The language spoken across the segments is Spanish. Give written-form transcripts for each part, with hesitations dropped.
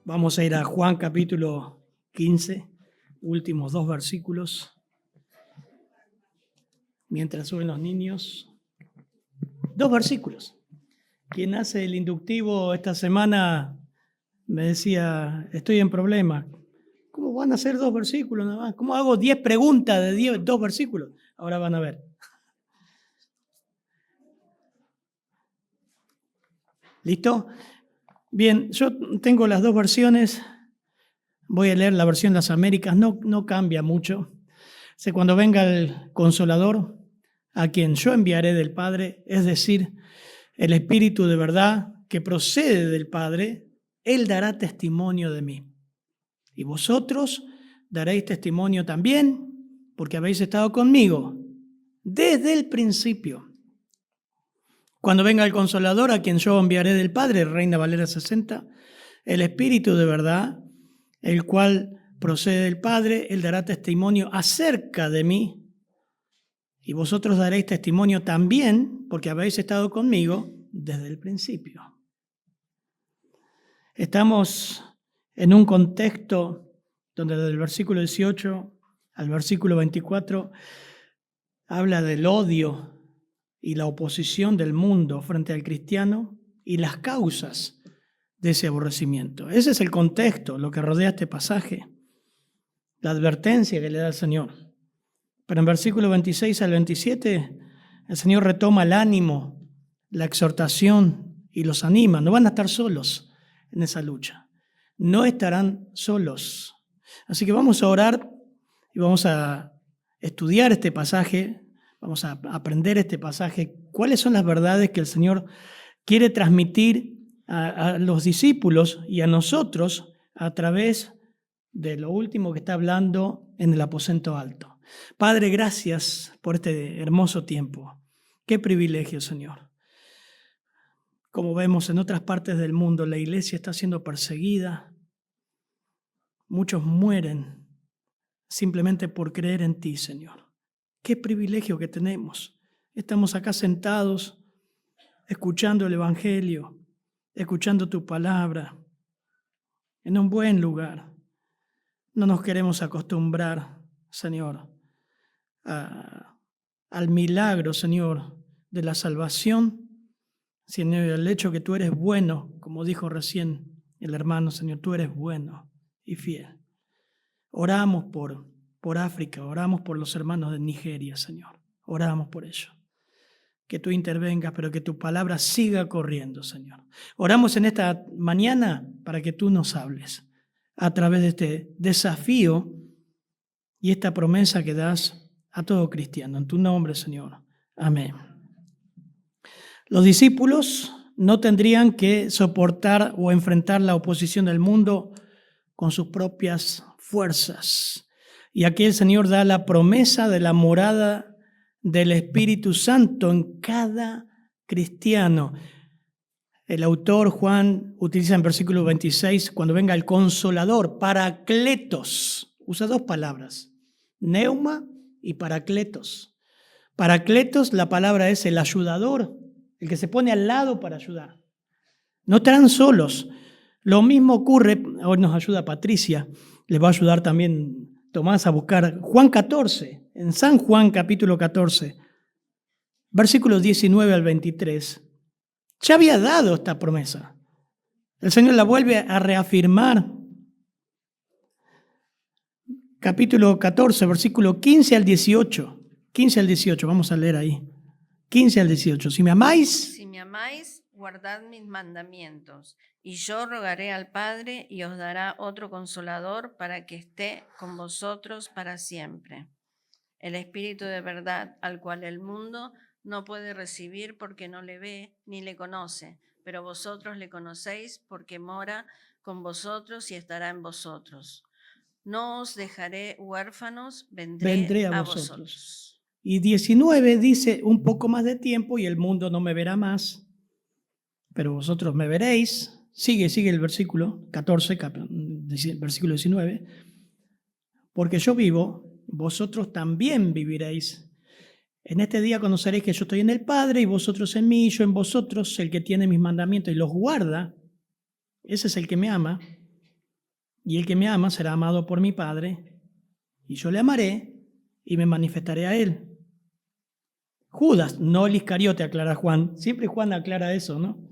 Vamos a ir a Juan capítulo 15, últimos 2 versículos. Mientras suben los niños, 2 versículos. Quien hace el inductivo esta semana me decía, estoy en problema. ¿Cómo van a ser 2 versículos nada más? ¿Cómo hago 10 preguntas de 2 versículos? Ahora van a ver. ¿Listo? Bien, yo tengo las 2 versiones. Voy a leer la versión de las Américas. No cambia mucho. Cuando venga el Consolador, a quien yo enviaré del Padre, es decir, el Espíritu de verdad que procede del Padre, Él dará testimonio de mí. Y vosotros daréis testimonio también, porque habéis estado conmigo desde el principio. Cuando venga el Consolador, a quien yo enviaré del Padre, Reina Valera 60, el Espíritu de verdad, el cual procede del Padre, Él dará testimonio acerca de mí, y vosotros daréis testimonio también, porque habéis estado conmigo desde el principio. Estamos en un contexto donde desde el versículo 18 al versículo 24 habla del odio y la oposición del mundo frente al cristiano y las causas de ese aborrecimiento. Ese es el contexto, lo que rodea este pasaje, la advertencia que le da el Señor. Pero en versículo 26 al 27, el Señor retoma el ánimo, la exhortación y los anima. No van a estar solos en esa lucha. No estarán solos. Así que vamos a orar y vamos a estudiar este pasaje, vamos a aprender este pasaje, cuáles son las verdades que el Señor quiere transmitir a los discípulos y a nosotros a través de lo último que está hablando en el aposento alto. Padre, gracias por este hermoso tiempo. Qué privilegio, Señor. Como vemos en otras partes del mundo, la iglesia está siendo perseguida. Muchos mueren simplemente por creer en ti, Señor. Qué privilegio que tenemos. Estamos acá sentados, escuchando el Evangelio, escuchando tu palabra, en un buen lugar. No nos queremos acostumbrar, Señor, al milagro, Señor, de la salvación, sino el hecho que tú eres bueno, como dijo recién el hermano, Señor, tú eres bueno y fiel. Oramos por África, oramos por los hermanos de Nigeria, Señor. Oramos por ellos. Que tú intervengas, pero que tu palabra siga corriendo, Señor. Oramos en esta mañana para que tú nos hables a través de este desafío y esta promesa que das a todo cristiano. En tu nombre, Señor. Amén. Los discípulos no tendrían que soportar o enfrentar la oposición del mundo con sus propias fuerzas. Y aquí el Señor da la promesa de la morada del Espíritu Santo en cada cristiano. El autor Juan utiliza en versículo 26, cuando venga el Consolador, Paracletos. Usa 2 palabras, neuma y Paracletos. Paracletos, la palabra es el ayudador, el que se pone al lado para ayudar. No estarán solos. Lo mismo ocurre, hoy nos ayuda Patricia, les va a ayudar también Tomás a buscar Juan 14, en San Juan capítulo 14, versículos 19 al 23. Ya había dado esta promesa. El Señor la vuelve a reafirmar. Capítulo 14, versículo 15 al 18. 15 al 18, vamos a leer ahí. 15 al 18. Si me amáis, guardad mis mandamientos, y yo rogaré al Padre y os dará otro Consolador para que esté con vosotros para siempre. El Espíritu de verdad, al cual el mundo no puede recibir porque no le ve ni le conoce, pero vosotros le conocéis porque mora con vosotros y estará en vosotros. No os dejaré huérfanos, vendré a vosotros. Y 19 dice, un poco más de tiempo y el mundo no me verá más, pero vosotros me veréis. Sigue el versículo 14, versículo 19. Porque yo vivo, vosotros también viviréis. En este día conoceréis que yo estoy en el Padre y vosotros en mí y yo en vosotros. El que tiene mis mandamientos y los guarda, ese es el que me ama. Y el que me ama será amado por mi Padre, y yo le amaré y me manifestaré a él. Judas, no el Iscariote, aclara Juan. Siempre Juan aclara eso, ¿no?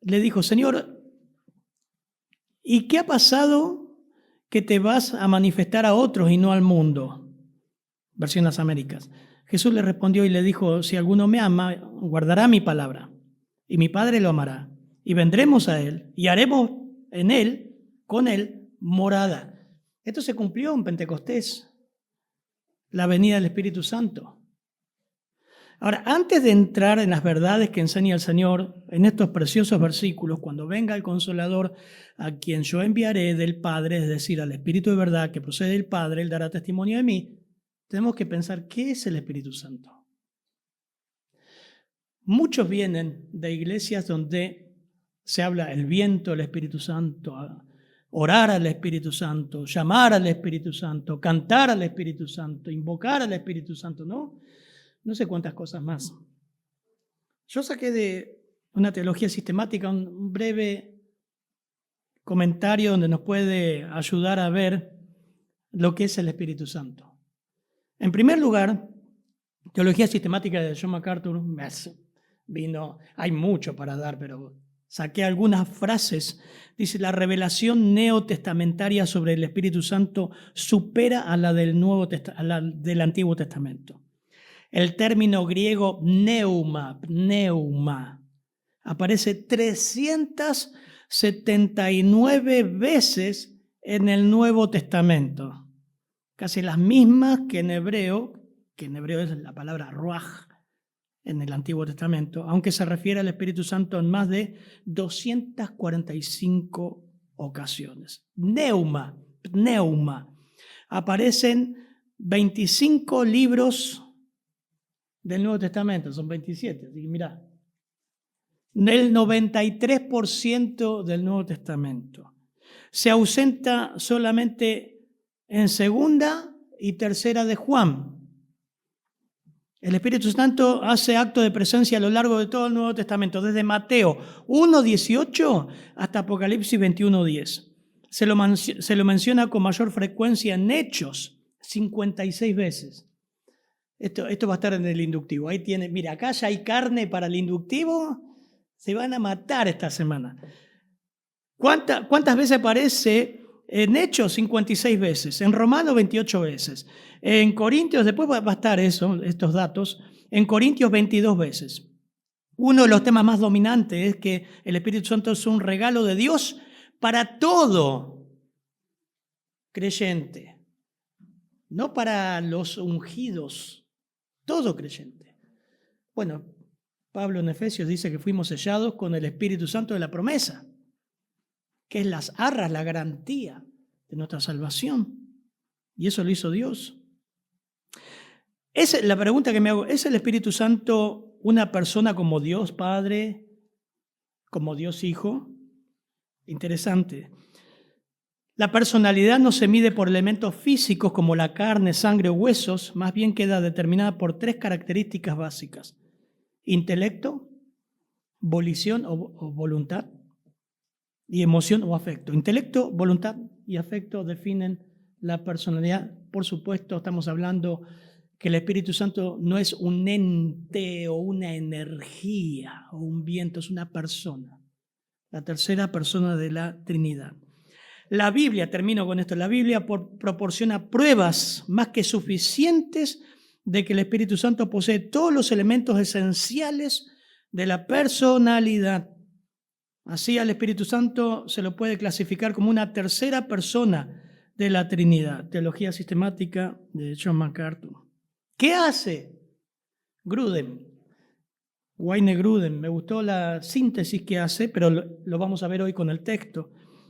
Le dijo, Señor, ¿y qué ha pasado que te vas a manifestar a otros y no al mundo? Versión Las Américas. Jesús le respondió y le dijo, si alguno me ama, guardará mi palabra, y mi Padre lo amará, y vendremos a él, y haremos en él, con él, morada. Esto se cumplió en Pentecostés, la venida del Espíritu Santo. Ahora, antes de entrar en las verdades que enseña el Señor en estos preciosos versículos, cuando venga el Consolador, a quien yo enviaré del Padre, es decir, al Espíritu de verdad que procede del Padre, él dará testimonio de mí, tenemos que pensar, ¿qué es el Espíritu Santo? Muchos vienen de iglesias donde se habla el viento del Espíritu Santo, orar al Espíritu Santo, llamar al Espíritu Santo, cantar al Espíritu Santo, invocar al Espíritu Santo, ¿no? No sé cuántas cosas más. Yo saqué de una teología sistemática un breve comentario donde nos puede ayudar a ver lo que es el Espíritu Santo. En primer lugar, teología sistemática de John MacArthur, hay mucho para dar, pero saqué algunas frases. Dice, la revelación neotestamentaria sobre el Espíritu Santo supera a la del Antiguo Testamento. El término griego pneuma, aparece 379 veces en el Nuevo Testamento. Casi las mismas que en hebreo es la palabra ruach en el Antiguo Testamento, aunque se refiere al Espíritu Santo en más de 245 ocasiones. Pneuma. Aparecen 25 libros del Nuevo Testamento, son 27, así que mirá. El 93% del Nuevo Testamento. Se ausenta solamente en segunda y tercera de Juan. El Espíritu Santo hace acto de presencia a lo largo de todo el Nuevo Testamento, desde Mateo 1:18 hasta Apocalipsis 21:10. Se lo menciona con mayor frecuencia en Hechos, 56 veces. Esto va a estar en el inductivo. Ahí tiene, mira, acá ya hay carne para el inductivo. Se van a matar esta semana. ¿Cuántas veces aparece en Hechos? 56 veces. En Romanos, 28 veces. En Corintios, después va a estar estos datos. En Corintios, 22 veces. Uno de los temas más dominantes es que el Espíritu Santo es un regalo de Dios para todo creyente. No para los ungidos. Todo creyente. Bueno, Pablo en Efesios dice que fuimos sellados con el Espíritu Santo de la promesa, que es las arras, la garantía de nuestra salvación. Y eso lo hizo Dios. La pregunta que me hago, ¿es el Espíritu Santo una persona como Dios Padre, como Dios Hijo? Interesante. La personalidad no se mide por elementos físicos como la carne, sangre o huesos, más bien queda determinada por 3 características básicas: intelecto, volición o voluntad, y emoción o afecto. Intelecto, voluntad y afecto definen la personalidad. Por supuesto, estamos hablando que el Espíritu Santo no es un ente o una energía o un viento, es una persona, la tercera persona de la Trinidad. La Biblia, termino con esto, la Biblia proporciona pruebas más que suficientes de que el Espíritu Santo posee todos los elementos esenciales de la personalidad. Así al Espíritu Santo se lo puede clasificar como una tercera persona de la Trinidad. Teología sistemática de John MacArthur. ¿Qué hace Grudem? Wayne Grudem, me gustó la síntesis que hace, pero lo vamos a ver hoy con el texto.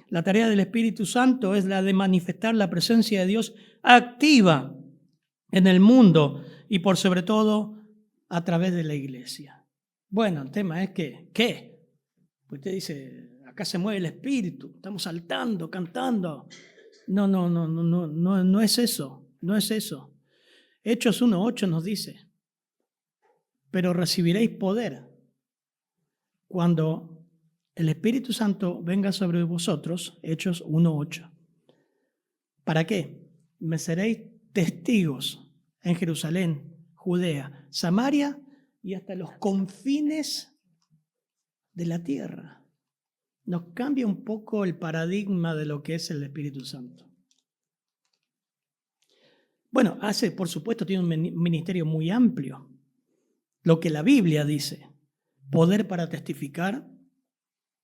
La tarea del Espíritu Santo es la de manifestar la presencia de Dios activa en el mundo y por sobre todo a través de la iglesia. Bueno, el tema es que, ¿qué? Pues usted dice, acá se mueve el Espíritu, estamos saltando, cantando. No es eso, no es eso. Hechos 1:8 nos dice, pero recibiréis poder cuando el Espíritu Santo venga sobre vosotros, Hechos 1:8. ¿Para qué? Me seréis testigos en Jerusalén, Judea, Samaria y hasta los confines de la tierra. Nos cambia un poco el paradigma de lo que es el Espíritu Santo. Bueno, por supuesto, tiene un ministerio muy amplio. Lo que la Biblia dice, poder para testificar,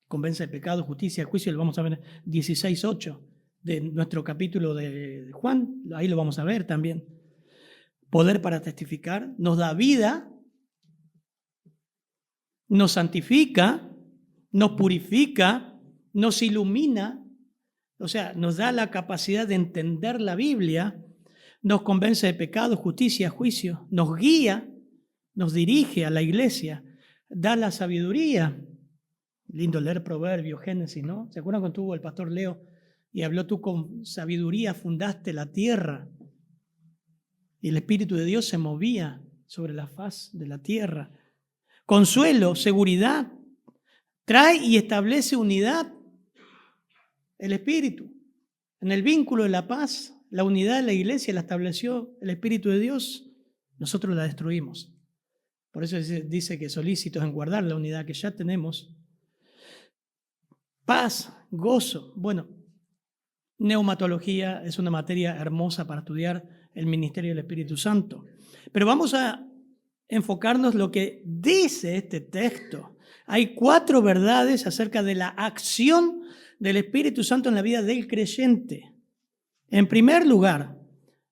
convence de pecado, justicia, juicio, lo vamos a ver 16:8 de nuestro capítulo de Juan, ahí lo vamos a ver también. Poder para testificar, nos da vida, nos santifica, nos purifica, nos ilumina, o sea, nos da la capacidad de entender la Biblia, nos convence de pecado, justicia, juicio, nos guía, nos dirige a la iglesia, da la sabiduría. Lindo leer Proverbios, Génesis, ¿no? ¿Se acuerdan cuando tuvo el pastor Leo y habló tú con sabiduría fundaste la tierra? Y el Espíritu de Dios se movía sobre la faz de la tierra. Consuelo, seguridad, trae y establece unidad. El Espíritu, en el vínculo de la paz, la unidad de la iglesia la estableció el Espíritu de Dios. Nosotros la destruimos. Por eso dice que solícitos en guardar la unidad que ya tenemos. Paz, gozo. Bueno, neumatología es una materia hermosa para estudiar el ministerio del Espíritu Santo. Pero vamos a enfocarnos lo que dice este texto. Hay 4 verdades acerca de la acción del Espíritu Santo en la vida del creyente. En primer lugar,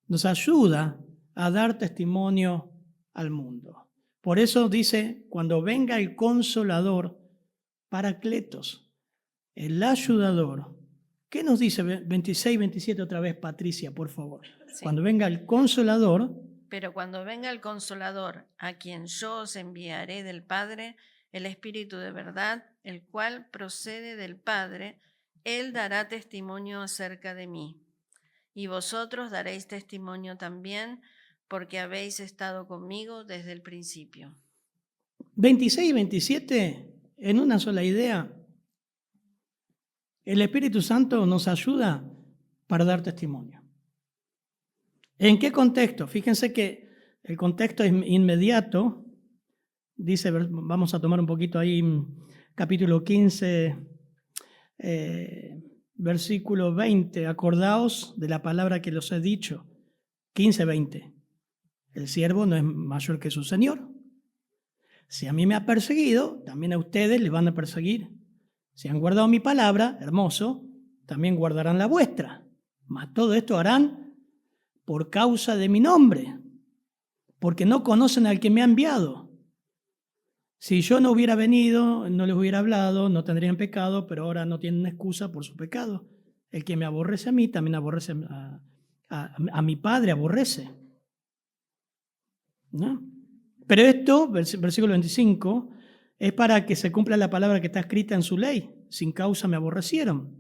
nos ayuda a dar testimonio al mundo. Por eso dice, cuando venga el Consolador, Paracletos, el ayudador. ¿Qué nos dice 26, 27 otra vez, Patricia, por favor? Sí. Cuando venga el Consolador. Pero cuando venga el Consolador, a quien yo os enviaré del Padre, el Espíritu de verdad, el cual procede del Padre, Él dará testimonio acerca de mí. Y vosotros daréis testimonio también, porque habéis estado conmigo desde el principio. 26 y 27, en una sola idea. El Espíritu Santo nos ayuda para dar testimonio. ¿En qué contexto? Fíjense que el contexto es inmediato. Dice, vamos a tomar un poquito ahí, capítulo 15, versículo 20. Acordaos de la palabra que os he dicho. 15, 20. El siervo no es mayor que su señor. Si a mí me ha perseguido, también a ustedes les van a perseguir. Si han guardado mi palabra, hermoso, también guardarán la vuestra. Mas todo esto harán por causa de mi nombre, porque no conocen al que me ha enviado. Si yo no hubiera venido, no les hubiera hablado, no tendrían pecado, pero ahora no tienen excusa por su pecado. El que me aborrece a mí, también aborrece a mi Padre, aborrece. ¿No? Pero esto, versículo 25, es para que se cumpla la palabra que está escrita en su ley. Sin causa me aborrecieron.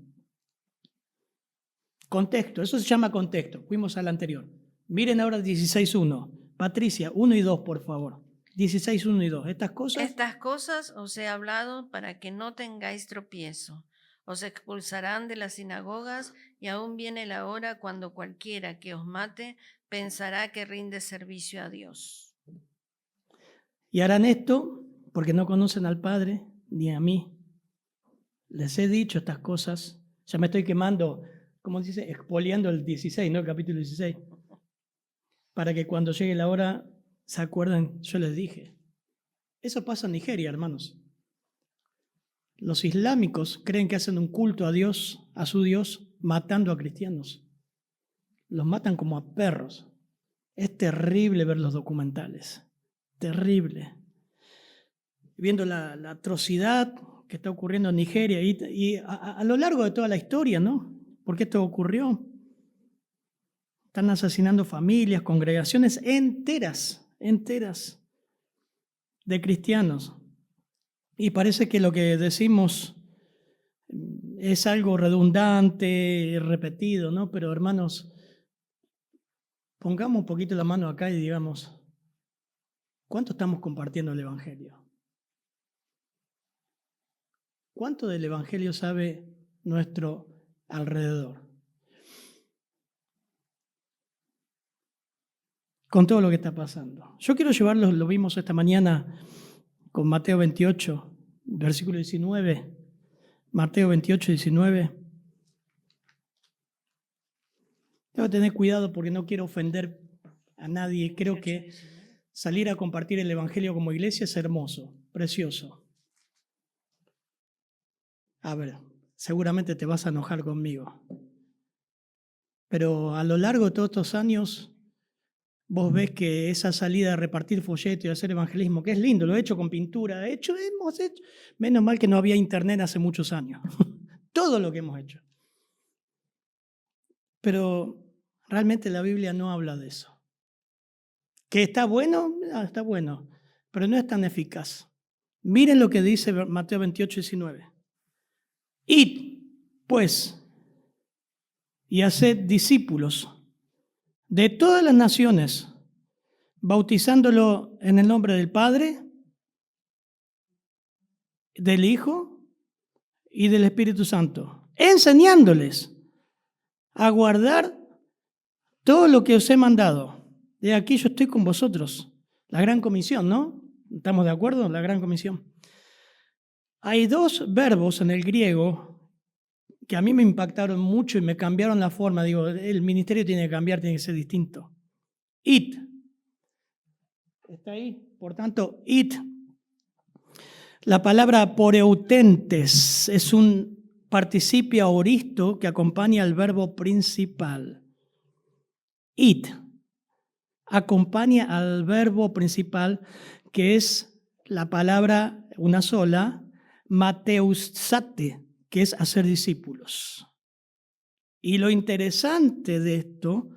Contexto, eso se llama contexto. Fuimos al anterior. Miren ahora 16.1. Patricia, 1 y 2, por favor. 16.1 y 2. Estas cosas os he hablado para que no tengáis tropiezo. Os expulsarán de las sinagogas y aún viene la hora cuando cualquiera que os mate pensará que rinde servicio a Dios. Y harán esto porque no conocen al Padre ni a mí. Les he dicho estas cosas. Ya me estoy quemando, como dice, expoliando el 16, ¿no? El capítulo 16. Para que cuando llegue la hora se acuerden, yo les dije. Eso pasa en Nigeria, hermanos. Los islámicos creen que hacen un culto a Dios, a su Dios, matando a cristianos. Los matan como a perros. Es terrible ver los documentales. Terrible. Viendo la atrocidad que está ocurriendo en Nigeria y a lo largo de toda la historia, ¿no? ¿Por qué esto ocurrió? Están asesinando familias, congregaciones enteras de cristianos. Y parece que lo que decimos es algo redundante, repetido, ¿no? Pero hermanos, pongamos un poquito la mano acá y digamos, ¿cuánto estamos compartiendo el Evangelio? ¿Cuánto del Evangelio sabe nuestro alrededor? Con todo lo que está pasando. Yo quiero llevarlos, lo vimos esta mañana con Mateo 28, versículo 19. Mateo 28, 19. Tengo que tener cuidado porque no quiero ofender a nadie. Creo que salir a compartir el Evangelio como iglesia es hermoso, precioso. A ver, seguramente te vas a enojar conmigo. Pero a lo largo de todos estos años, vos ves que esa salida de repartir folletos y hacer evangelismo, que es lindo, lo he hecho con pintura, hemos hecho. Menos mal que no había internet hace muchos años. Todo lo que hemos hecho. Pero realmente la Biblia no habla de eso. ¿Que está bueno? Está bueno, pero no es tan eficaz. Miren lo que dice Mateo 28, 19. Id, pues, y haced discípulos de todas las naciones, bautizándolo en el nombre del Padre, del Hijo y del Espíritu Santo, enseñándoles a guardar todo lo que os he mandado. De aquí yo estoy con vosotros. La gran comisión, ¿no? ¿Estamos de acuerdo? La gran comisión. Hay dos verbos en el griego que a mí me impactaron mucho y me cambiaron la forma. Digo, el ministerio tiene que cambiar, tiene que ser distinto. It. Está ahí. Por tanto, it. La palabra poreutentes es un participio aoristo que acompaña al verbo principal. It acompaña al verbo principal, que es la palabra, una sola, mateusate, que es hacer discípulos. Y lo interesante de esto,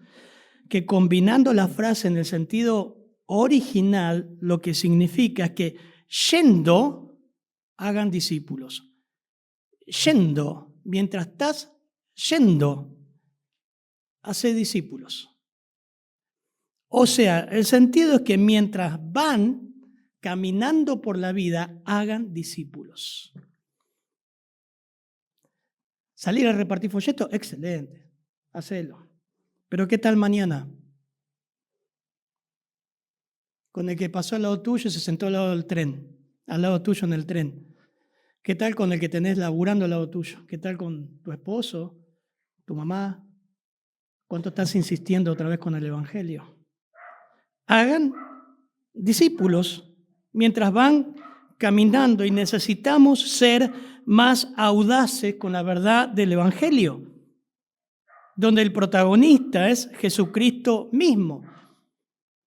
que combinando la frase en el sentido original, lo que significa es que yendo, hagan discípulos. Yendo, mientras estás yendo, hace discípulos. O sea, el sentido es que mientras van caminando por la vida, hagan discípulos. ¿Salir a repartir folletos? Excelente, hacelo. Pero ¿qué tal mañana? Con el que pasó al lado tuyo y se sentó al lado del tren, al lado tuyo en el tren. ¿Qué tal con el que tenés laburando al lado tuyo? ¿Qué tal con tu esposo, tu mamá? ¿Cuánto estás insistiendo otra vez con el Evangelio? Hagan discípulos mientras van caminando y necesitamos ser más audaces con la verdad del Evangelio, donde el protagonista es Jesucristo mismo.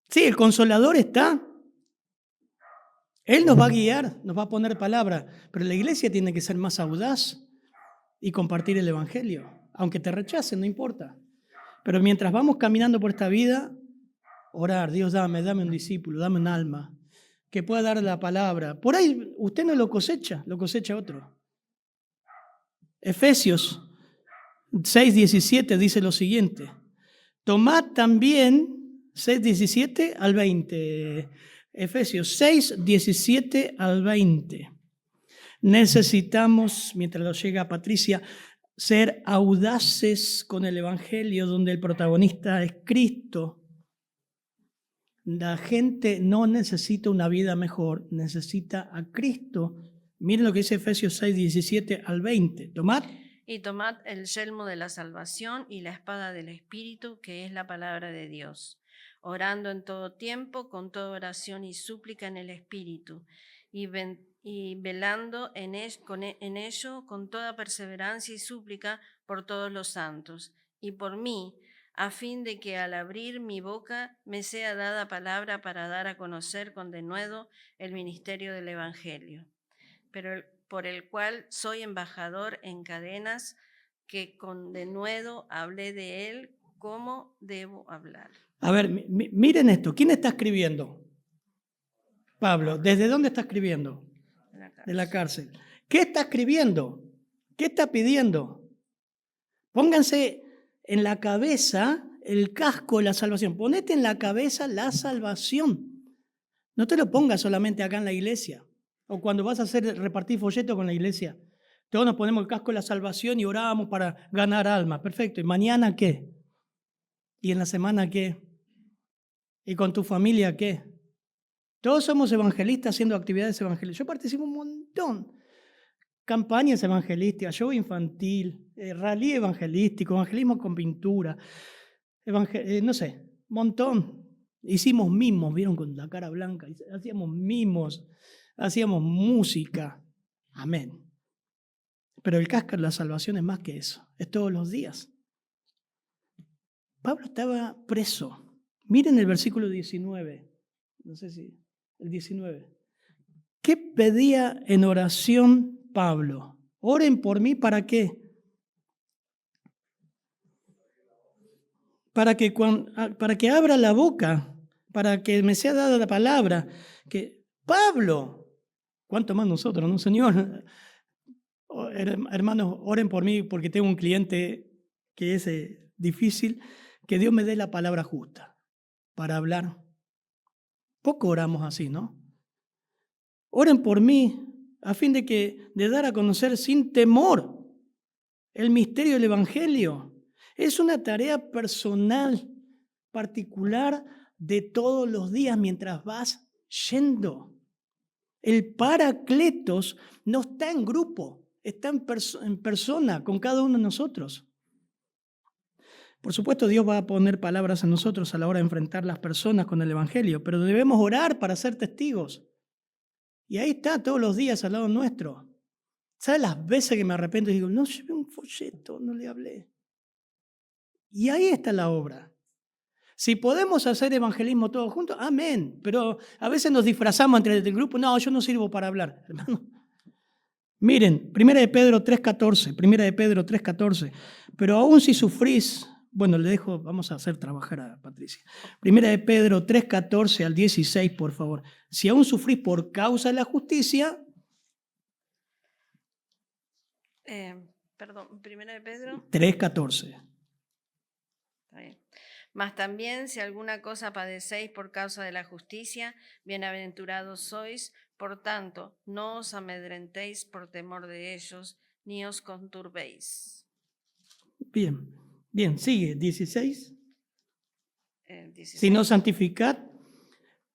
Sí, el Consolador está. Él nos va a guiar, nos va a poner palabra, pero la iglesia tiene que ser más audaz y compartir el Evangelio. Aunque te rechacen, no importa. Pero mientras vamos caminando por esta vida, orar, Dios dame un discípulo, dame un alma, que pueda dar la palabra. Por ahí usted no lo cosecha otro. Efesios 6:17 dice lo siguiente. Tomad también, 6:17 al 20, Efesios 6:17 al 20. Necesitamos, mientras lo llega Patricia, ser audaces con el Evangelio, donde el protagonista es Cristo. La gente no necesita una vida mejor, necesita a Cristo. Miren lo que dice Efesios 6:17 al 20. Tomad. Y tomad el yelmo de la salvación y la espada del Espíritu, que es la palabra de Dios, orando en todo tiempo, con toda oración y súplica en el Espíritu, y velando en ello con toda perseverancia y súplica por todos los santos, y por mí, a fin de que al abrir mi boca me sea dada palabra para dar a conocer con denuedo el ministerio del Evangelio, pero por el cual soy embajador en cadenas, que con denuedo hablé de él como debo hablar. A ver, miren esto. ¿Quién está escribiendo? Pablo. ¿Desde dónde está escribiendo? De la cárcel. ¿Qué está escribiendo? ¿Qué está pidiendo? Pónganse en la cabeza el casco de la salvación. Ponete en la cabeza la salvación. No te lo pongas solamente acá en la iglesia o cuando vas a repartir folletos con la iglesia. Todos nos ponemos el casco de la salvación y oramos para ganar almas. Perfecto. ¿Y mañana qué? ¿Y en la semana qué? ¿Y con tu familia qué? Todos somos evangelistas haciendo actividades evangelísticas. Yo participo un montón. Campañas evangelísticas, show infantil, rally evangelístico, evangelismo con pintura, no sé, montón. Hicimos mimos, vieron con la cara blanca, hacíamos mimos, hacíamos música. Amén. Pero el casco de la salvación es más que eso, es todos los días. Pablo estaba preso. Miren el versículo 19, no sé si, el 19. ¿Qué pedía en oración Pablo? Oren por mí, ¿para qué? Para que abra la boca, para que me sea dada la palabra. Que Pablo, ¿cuánto más nosotros, no, Señor? Hermanos, oren por mí porque tengo un cliente que es difícil, que Dios me dé la palabra justa para hablar. Poco oramos así, ¿no? Oren por mí a fin de dar a conocer sin temor el misterio del Evangelio. Es una tarea personal, particular, de todos los días mientras vas yendo. El Paracletos no está en grupo, está en persona con cada uno de nosotros. Por supuesto, Dios va a poner palabras en nosotros a la hora de enfrentar las personas con el Evangelio, pero debemos orar para ser testigos. Y ahí está todos los días al lado nuestro. ¿Sabes las veces que me arrepiento y digo, no llevé un folleto, no le hablé? Y ahí está la obra. Si podemos hacer evangelismo todos juntos, amén. Pero a veces nos disfrazamos entre el grupo. No, yo no sirvo para hablar, hermano. Miren, 1 de Pedro 3:14, 1 de Pedro 3:14. Pero aún si sufrís, bueno, le dejo, vamos a hacer trabajar a Patricia. 1 de Pedro 3:14 al 16, por favor. Si aún sufrís por causa de la justicia. Perdón, 1 de Pedro 3:14. Está bien. Mas también si alguna cosa padecéis por causa de la justicia, bienaventurados sois. Por tanto, no os amedrentéis por temor de ellos, ni os conturbéis. Bien, sigue, 16. 16. Si no santificad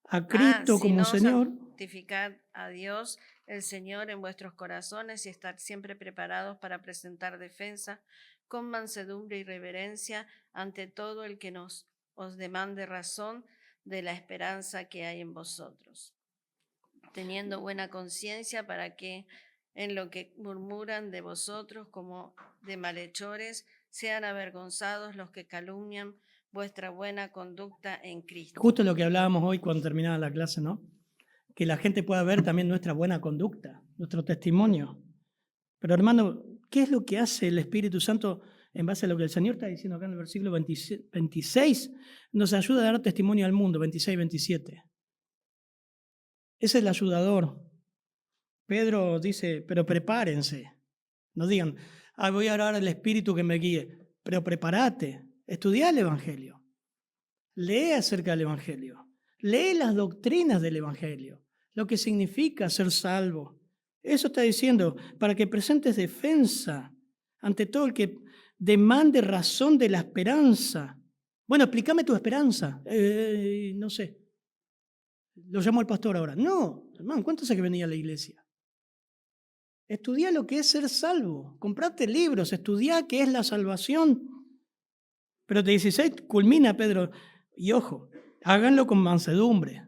a Cristo como Señor. Santificad a Dios, el Señor, en vuestros corazones y estar siempre preparados para presentar defensa con mansedumbre y reverencia ante todo el que os demande razón de la esperanza que hay en vosotros, teniendo buena conciencia para que en lo que murmuran de vosotros como de malhechores sean avergonzados los que calumnian vuestra buena conducta en Cristo. Justo lo que hablábamos hoy cuando terminaba la clase, ¿no? Que la gente pueda ver también nuestra buena conducta, nuestro testimonio. Pero hermano, ¿qué es lo que hace el Espíritu Santo en base a lo que el Señor está diciendo acá en el versículo 26? Nos ayuda a dar testimonio al mundo, 26, 27. Es el ayudador. Pedro dice, pero prepárense. No digan, voy a orar al Espíritu que me guíe. Pero prepárate, estudia el Evangelio. Lee acerca del Evangelio. Lee las doctrinas del Evangelio. Lo que significa ser salvo. Eso está diciendo, para que presentes defensa ante todo el que demande razón de la esperanza. Bueno, explícame tu esperanza. No sé. Lo llamo al pastor ahora. No, hermano, ¿cuánto hace que venía a la iglesia? Estudia lo que es ser salvo. Comprate libros, estudia qué es la salvación. Pero de 16 culmina Pedro. Y ojo, háganlo con mansedumbre.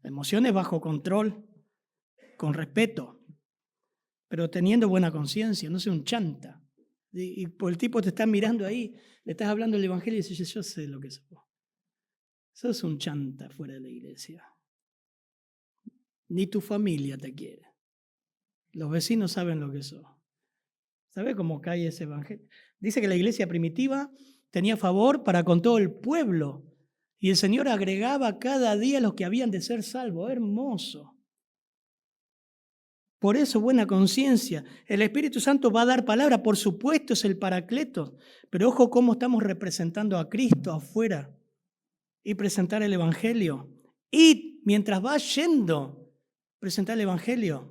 Emociones bajo control, con respeto, pero teniendo buena conciencia, no sea un chanta. Y por el tipo te está mirando ahí, le estás hablando del Evangelio y dices, yo sé lo que sos. Sos un chanta fuera de la iglesia. Ni tu familia te quiere. Los vecinos saben lo que sos. ¿Sabe cómo cae ese Evangelio? Dice que la iglesia primitiva tenía favor para con todo el pueblo. Y el Señor agregaba cada día los que habían de ser salvos. Hermoso. Por eso, buena conciencia. El Espíritu Santo va a dar palabra, por supuesto, es el Paracleto. Pero ojo cómo estamos representando a Cristo afuera y presentar el Evangelio. Y mientras vas yendo, presentar el Evangelio.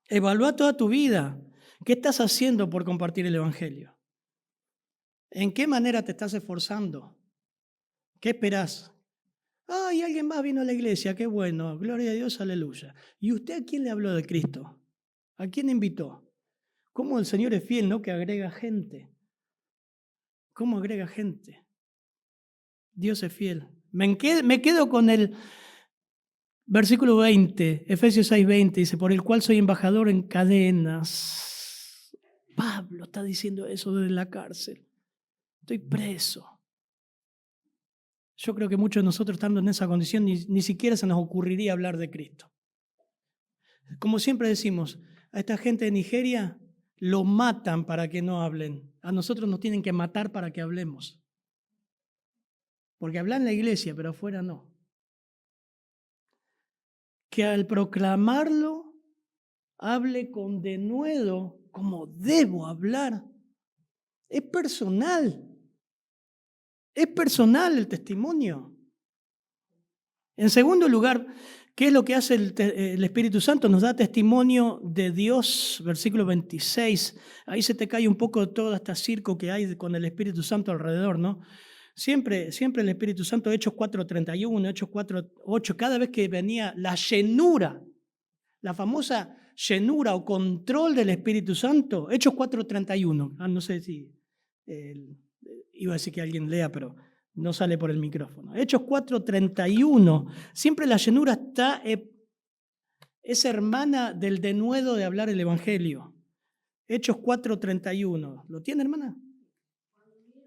Evalúa toda tu vida. ¿Qué estás haciendo por compartir el Evangelio? ¿En qué manera te estás esforzando? ¿Qué esperás? Ay, alguien más vino a la iglesia, qué bueno, gloria a Dios, aleluya. ¿Y usted a quién le habló de Cristo? ¿A quién invitó? ¿Cómo el Señor es fiel, no? Que agrega gente. ¿Cómo agrega gente? Dios es fiel. Me quedo con el versículo 20, Efesios 6:20, dice, por el cual soy embajador en cadenas. Pablo está diciendo eso desde la cárcel. Estoy preso. Yo creo que muchos de nosotros estando en esa condición ni siquiera se nos ocurriría hablar de Cristo. Como siempre decimos, a esta gente de Nigeria lo matan para que no hablen. A nosotros nos tienen que matar para que hablemos. Porque hablan en la iglesia, pero afuera no. Que al proclamarlo, hable con denuedo como debo hablar. Es personal. Es personal el testimonio. En segundo lugar, ¿qué es lo que hace el Espíritu Santo? Nos da testimonio de Dios, versículo 26. Ahí se te cae un poco todo este circo que hay con el Espíritu Santo alrededor, ¿no? Siempre el Espíritu Santo, Hechos 4:31, Hechos 4:8, cada vez que venía la llenura, la famosa llenura o control del Espíritu Santo, Hechos 4:31, no sé si iba a decir que alguien lea, pero no sale por el micrófono. Hechos 4:31, siempre la llenura es hermana del denuedo de hablar el Evangelio. Hechos 4:31, ¿lo tiene, hermana?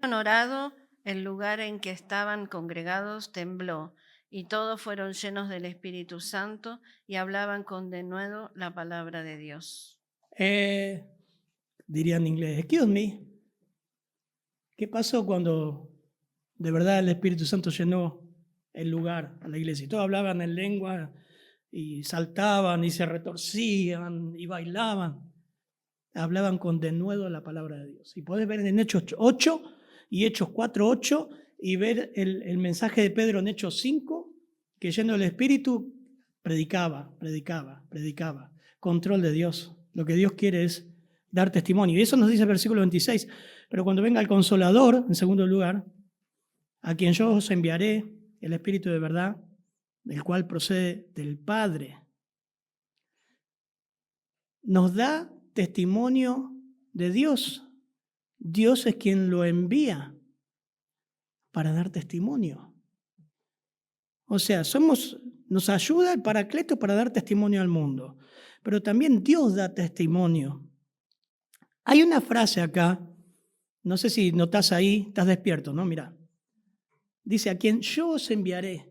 Orado, el lugar en que estaban congregados tembló, y todos fueron llenos del Espíritu Santo y hablaban con denuedo la palabra de Dios. Diría en inglés, excuse me. ¿Qué pasó cuando de verdad el Espíritu Santo llenó el lugar a la iglesia? Y todos hablaban en lengua y saltaban y se retorcían y bailaban. Hablaban con denuedo la palabra de Dios. Y podés ver en Hechos 8 y Hechos 4:8 y ver el mensaje de Pedro en Hechos 5, que lleno del Espíritu predicaba. Control de Dios. Lo que Dios quiere es dar testimonio. Y eso nos dice el versículo 26. Pero cuando venga el Consolador, en segundo lugar, a quien yo os enviaré, el Espíritu de verdad, el cual procede del Padre, nos da testimonio de Dios. Dios es quien lo envía para dar testimonio. O sea, nos ayuda el Paracleto para dar testimonio al mundo, pero también Dios da testimonio. Hay una frase acá, no sé si notás ahí, estás despierto, ¿no? Mirá. Dice, a quien yo os enviaré.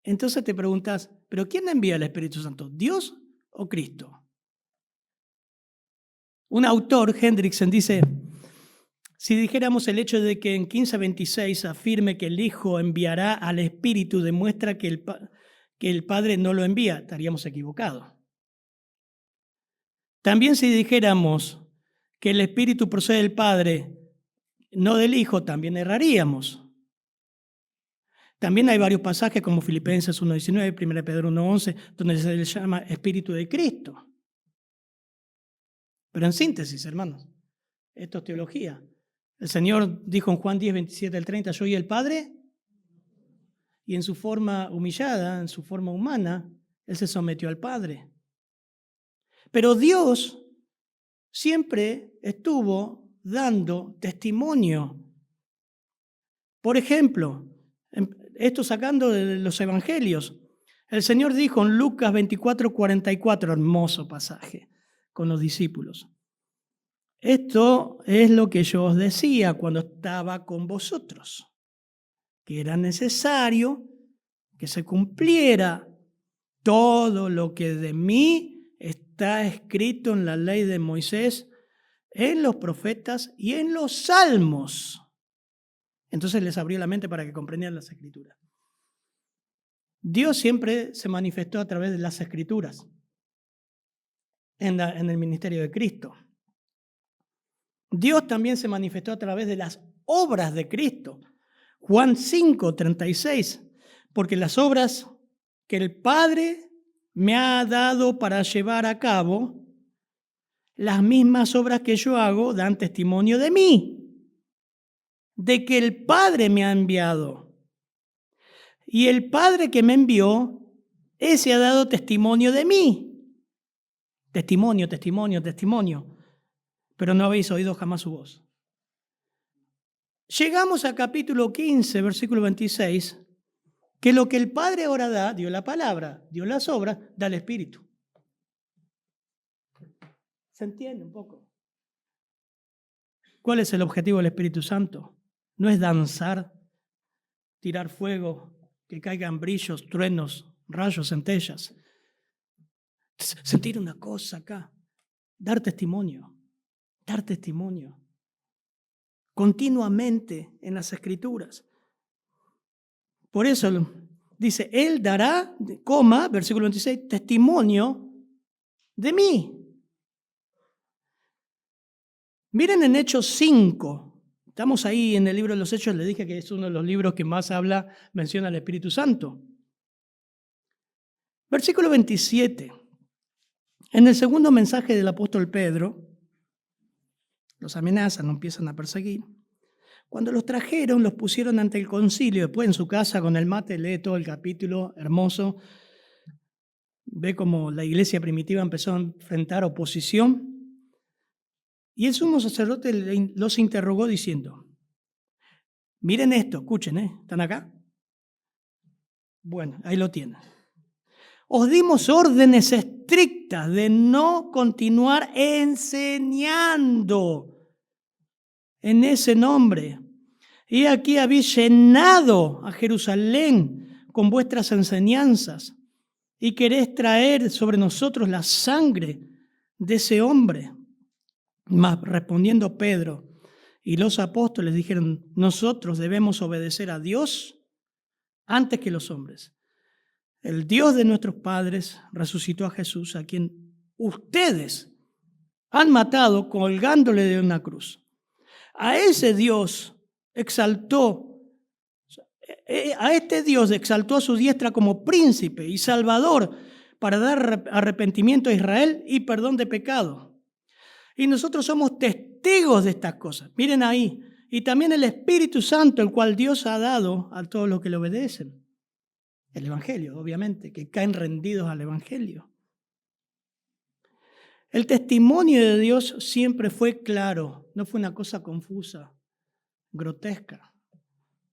Entonces te preguntas, ¿pero quién envía el Espíritu Santo? ¿Dios o Cristo? Un autor, Hendrickson, dice, si dijéramos el hecho de que en 15:26 afirme que el Hijo enviará al Espíritu, demuestra que el Padre no lo envía, estaríamos equivocados. También si dijéramos que el Espíritu procede del Padre, no del Hijo, también erraríamos. También hay varios pasajes como Filipenses 1:19, 1 Pedro 1:11, donde se le llama Espíritu de Cristo. Pero en síntesis, hermanos, esto es teología. El Señor dijo en Juan 10:27-30, yo y el Padre, y en su forma humillada, en su forma humana, Él se sometió al Padre. Pero Dios siempre estuvo dando testimonio. Por ejemplo, esto sacando de los evangelios, el Señor dijo en Lucas 24:44, hermoso pasaje, con los discípulos. Esto es lo que yo os decía cuando estaba con vosotros, que era necesario que se cumpliera todo lo que de mí está escrito en la ley de Moisés, en los profetas y en los salmos. Entonces les abrió la mente para que comprendieran las escrituras. Dios siempre se manifestó a través de las escrituras en el ministerio de Cristo. Dios también se manifestó a través de las obras de Cristo. Juan 5:36, porque las obras que el Padre me ha dado para llevar a cabo, las mismas obras que yo hago dan testimonio de mí, de que el Padre me ha enviado. Y el Padre que me envió, ese ha dado testimonio de mí. Testimonio, testimonio, testimonio. Pero no habéis oído jamás su voz. Llegamos a capítulo 15, versículo 26, que lo que el Padre ahora da, dio la palabra, dio las obras, da el Espíritu. ¿Se entiende un poco? ¿Cuál es el objetivo del Espíritu Santo? No es danzar, tirar fuego, que caigan brillos, truenos, rayos, centellas. Sentir una cosa acá, dar testimonio continuamente en las Escrituras. Por eso dice, Él dará, versículo 26, testimonio de mí. Miren en Hechos 5, estamos ahí en el libro de los Hechos, le dije que es uno de los libros que más menciona al Espíritu Santo. Versículo 27, en el segundo mensaje del apóstol Pedro, los amenazan, los empiezan a perseguir. Cuando los trajeron, los pusieron ante el concilio, después en su casa con el mate lee todo el capítulo, hermoso. Ve cómo la iglesia primitiva empezó a enfrentar oposición. Y el sumo sacerdote los interrogó diciendo, miren esto, escuchen, ¿están acá? Bueno, ahí lo tienen. Os dimos órdenes estrictas de no continuar enseñando en ese nombre. Y aquí habéis llenado a Jerusalén con vuestras enseñanzas y queréis traer sobre nosotros la sangre de ese hombre. Mas respondiendo Pedro y los apóstoles dijeron, nosotros debemos obedecer a Dios antes que los hombres. El Dios de nuestros padres resucitó a Jesús, a quien ustedes han matado colgándole de una cruz. A ese Dios exaltó, a este Dios exaltó a su diestra como príncipe y salvador para dar arrepentimiento a Israel y perdón de pecado. Y nosotros somos testigos de estas cosas. Miren ahí. Y también el Espíritu Santo, el cual Dios ha dado a todos los que le obedecen. El Evangelio, obviamente, que caen rendidos al Evangelio. El testimonio de Dios siempre fue claro, no fue una cosa confusa, grotesca.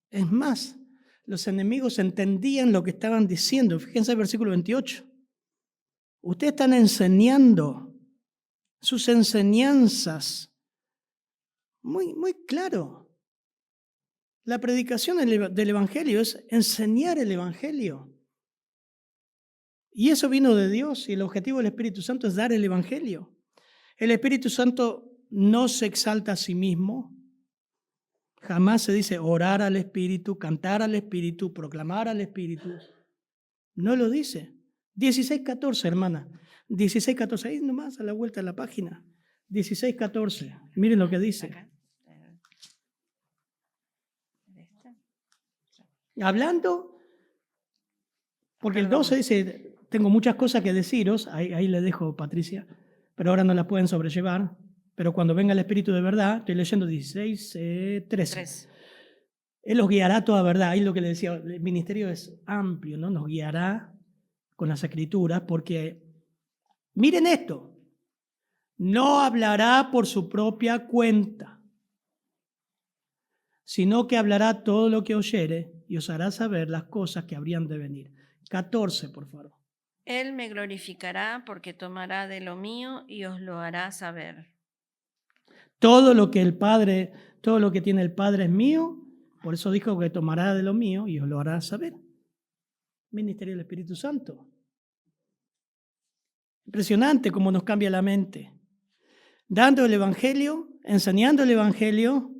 Es más, los enemigos entendían lo que estaban diciendo. Fíjense el versículo 28. Ustedes están enseñando sus enseñanzas. Muy claro. La predicación del Evangelio es enseñar el Evangelio. Y eso vino de Dios y el objetivo del Espíritu Santo es dar el Evangelio. El Espíritu Santo no se exalta a sí mismo. Jamás se dice orar al Espíritu, cantar al Espíritu, proclamar al Espíritu. No lo dice. 16:14, hermana. 16:14, ahí nomás a la vuelta de la página. 16:14, miren lo que dice. Hablando, porque el 12 dice, tengo muchas cosas que deciros, ahí le dejo, Patricia, pero ahora no las pueden sobrellevar, pero cuando venga el Espíritu de verdad, estoy leyendo 16:13. Él los guiará a toda verdad, ahí lo que le decía, el ministerio es amplio, ¿no? Nos guiará con las Escrituras, porque miren esto, no hablará por su propia cuenta, sino que hablará todo lo que oyere y os hará saber las cosas que habrían de venir. 14, por favor. Él me glorificará porque tomará de lo mío y os lo hará saber. Todo lo que tiene el Padre es mío, por eso dijo que tomará de lo mío y os lo hará saber. Ministerio del Espíritu Santo. Impresionante cómo nos cambia la mente. Dando el Evangelio, enseñando el Evangelio.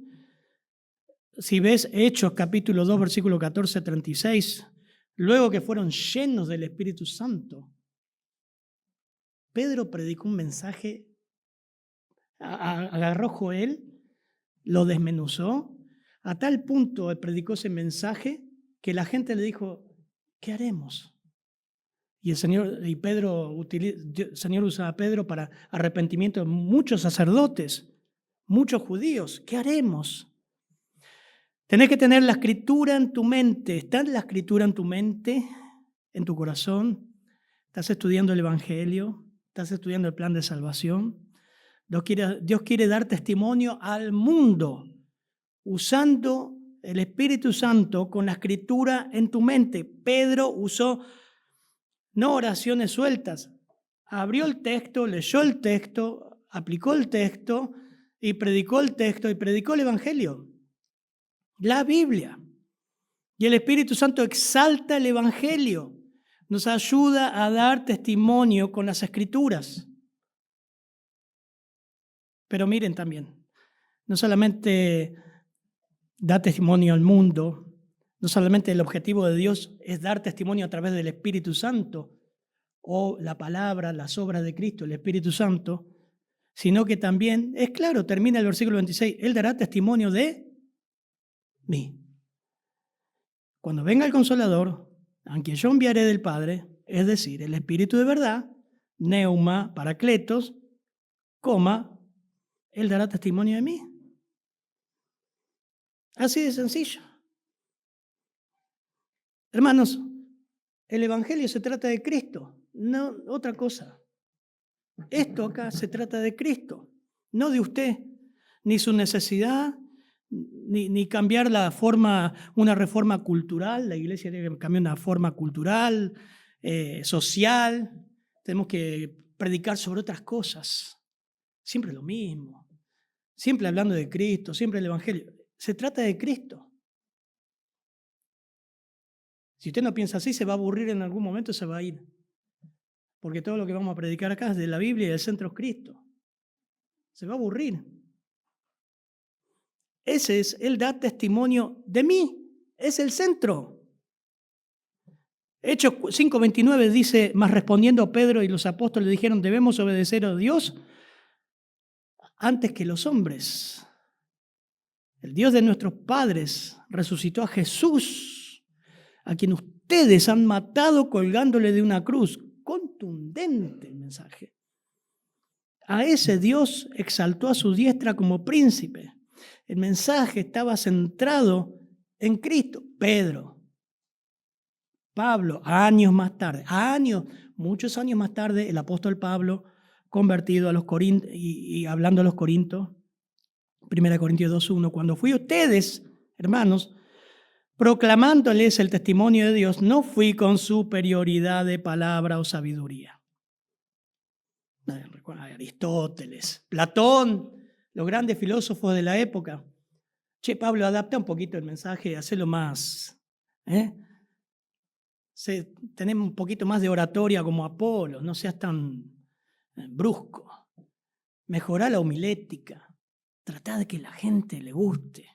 Si ves Hechos capítulo 2, versículo 14, 36, luego que fueron llenos del Espíritu Santo, Pedro predicó un mensaje, agarró Joel, lo desmenuzó, a tal punto predicó ese mensaje que la gente le dijo, ¿qué haremos? Y el Señor usa a Pedro para arrepentimiento de muchos sacerdotes, muchos judíos. ¿Qué haremos? Tenés que tener la Escritura en tu mente. ¿Está la Escritura en tu mente, en tu corazón? ¿Estás estudiando el Evangelio? ¿Estás estudiando el plan de salvación? Dios quiere dar testimonio al mundo usando el Espíritu Santo con la Escritura en tu mente. Pedro usó no oraciones sueltas. Abrió el texto, leyó el texto, aplicó el texto y predicó el texto y predicó el Evangelio. La Biblia. Y el Espíritu Santo exalta el Evangelio. Nos ayuda a dar testimonio con las Escrituras. Pero miren también, no solamente da testimonio al mundo, no solamente el objetivo de Dios es dar testimonio a través del Espíritu Santo o la palabra, las obras de Cristo, el Espíritu Santo, sino que también, es claro, termina el versículo 26, Él dará testimonio de mí. Cuando venga el Consolador, a quien yo enviaré del Padre, es decir, el Espíritu de verdad, neuma, paracletos, Él dará testimonio de mí. Así de sencillo. Hermanos, el Evangelio se trata de Cristo, no otra cosa. Esto acá se trata de Cristo, no de usted, ni su necesidad, ni cambiar una reforma cultural. La iglesia tiene que cambiar una forma cultural, social. Tenemos que predicar sobre otras cosas. Siempre lo mismo. Siempre hablando de Cristo, siempre el Evangelio. Se trata de Cristo. Si usted no piensa así, se va a aburrir en algún momento, se va a ir. Porque todo lo que vamos a predicar acá es de la Biblia y el centro es Cristo. Se va a aburrir. Él da testimonio de mí. Es el centro. Hechos 5:29 dice, mas respondiendo Pedro y los apóstoles dijeron, debemos obedecer a Dios antes que los hombres. El Dios de nuestros padres resucitó a Jesús, a quien ustedes han matado colgándole de una cruz. Contundente el mensaje. A ese Dios exaltó a su diestra como príncipe. El mensaje estaba centrado en Cristo. Pedro, Pablo, muchos años más tarde, el apóstol Pablo, convertido a los Corintios y hablando a los Corintios, 1 Corintios 2:1, cuando fui a ustedes, hermanos, proclamándoles el testimonio de Dios, no fui con superioridad de palabra o sabiduría. Aristóteles, Platón, los grandes filósofos de la época. Pablo, adapta un poquito el mensaje, hacelo más. Tenemos un poquito más de oratoria como Apolo, no seas tan brusco. Mejorá la homilética. Tratá de que la gente le guste.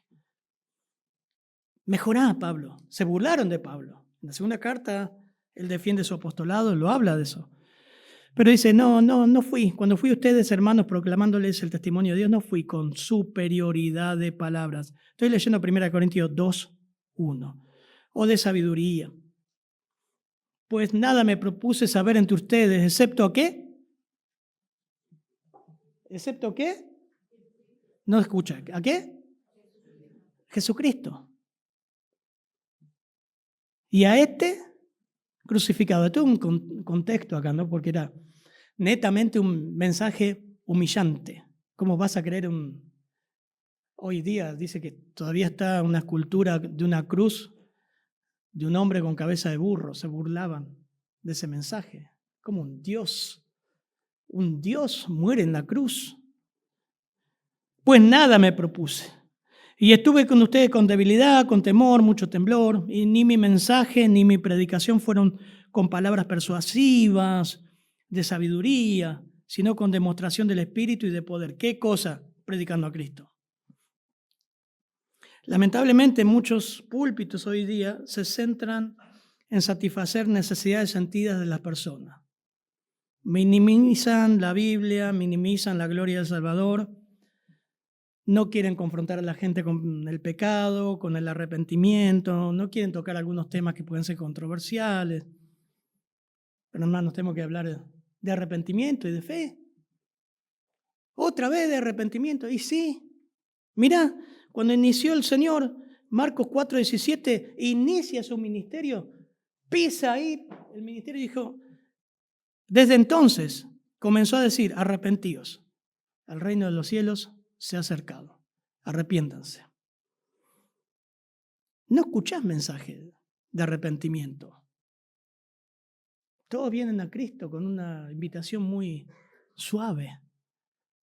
Mejorá, Pablo. Se burlaron de Pablo. En la segunda carta, él defiende su apostolado, lo habla de eso. Pero dice, no fui. Cuando fui a ustedes, hermanos, proclamándoles el testimonio de Dios, no fui con superioridad de palabras. Estoy leyendo 1 Corintios 2:1. O de sabiduría. Pues nada me propuse saber entre ustedes, ¿excepto qué? ¿Excepto qué? No escucha. ¿A qué? Jesucristo. Y a este crucificado. Esto es un contexto acá, ¿no? Porque era netamente un mensaje humillante. ¿Cómo vas a creer Hoy día dice que todavía está una escultura de una cruz de un hombre con cabeza de burro. Se burlaban de ese mensaje. Como un Dios muere en la cruz. Pues nada me propuse. Y estuve con ustedes con debilidad, con temor, mucho temblor, y ni mi mensaje ni mi predicación fueron con palabras persuasivas, de sabiduría, sino con demostración del Espíritu y de poder. ¿Qué cosa? Predicando a Cristo. Lamentablemente muchos púlpitos hoy día se centran en satisfacer necesidades sentidas de las personas. Minimizan la Biblia, minimizan la gloria del Salvador. No quieren confrontar a la gente con el pecado, con el arrepentimiento, no quieren tocar algunos temas que pueden ser controversiales. Pero hermanos, tenemos que hablar de arrepentimiento y de fe. Otra vez de arrepentimiento. Y sí, mirá, cuando inició el Señor, Marcos 4:17, inicia su ministerio, pisa ahí el ministerio y dijo, desde entonces comenzó a decir, arrepentíos, el reino de los cielos se ha acercado, arrepiéntanse. No escuchás mensaje de arrepentimiento. Todos vienen a Cristo con una invitación muy suave,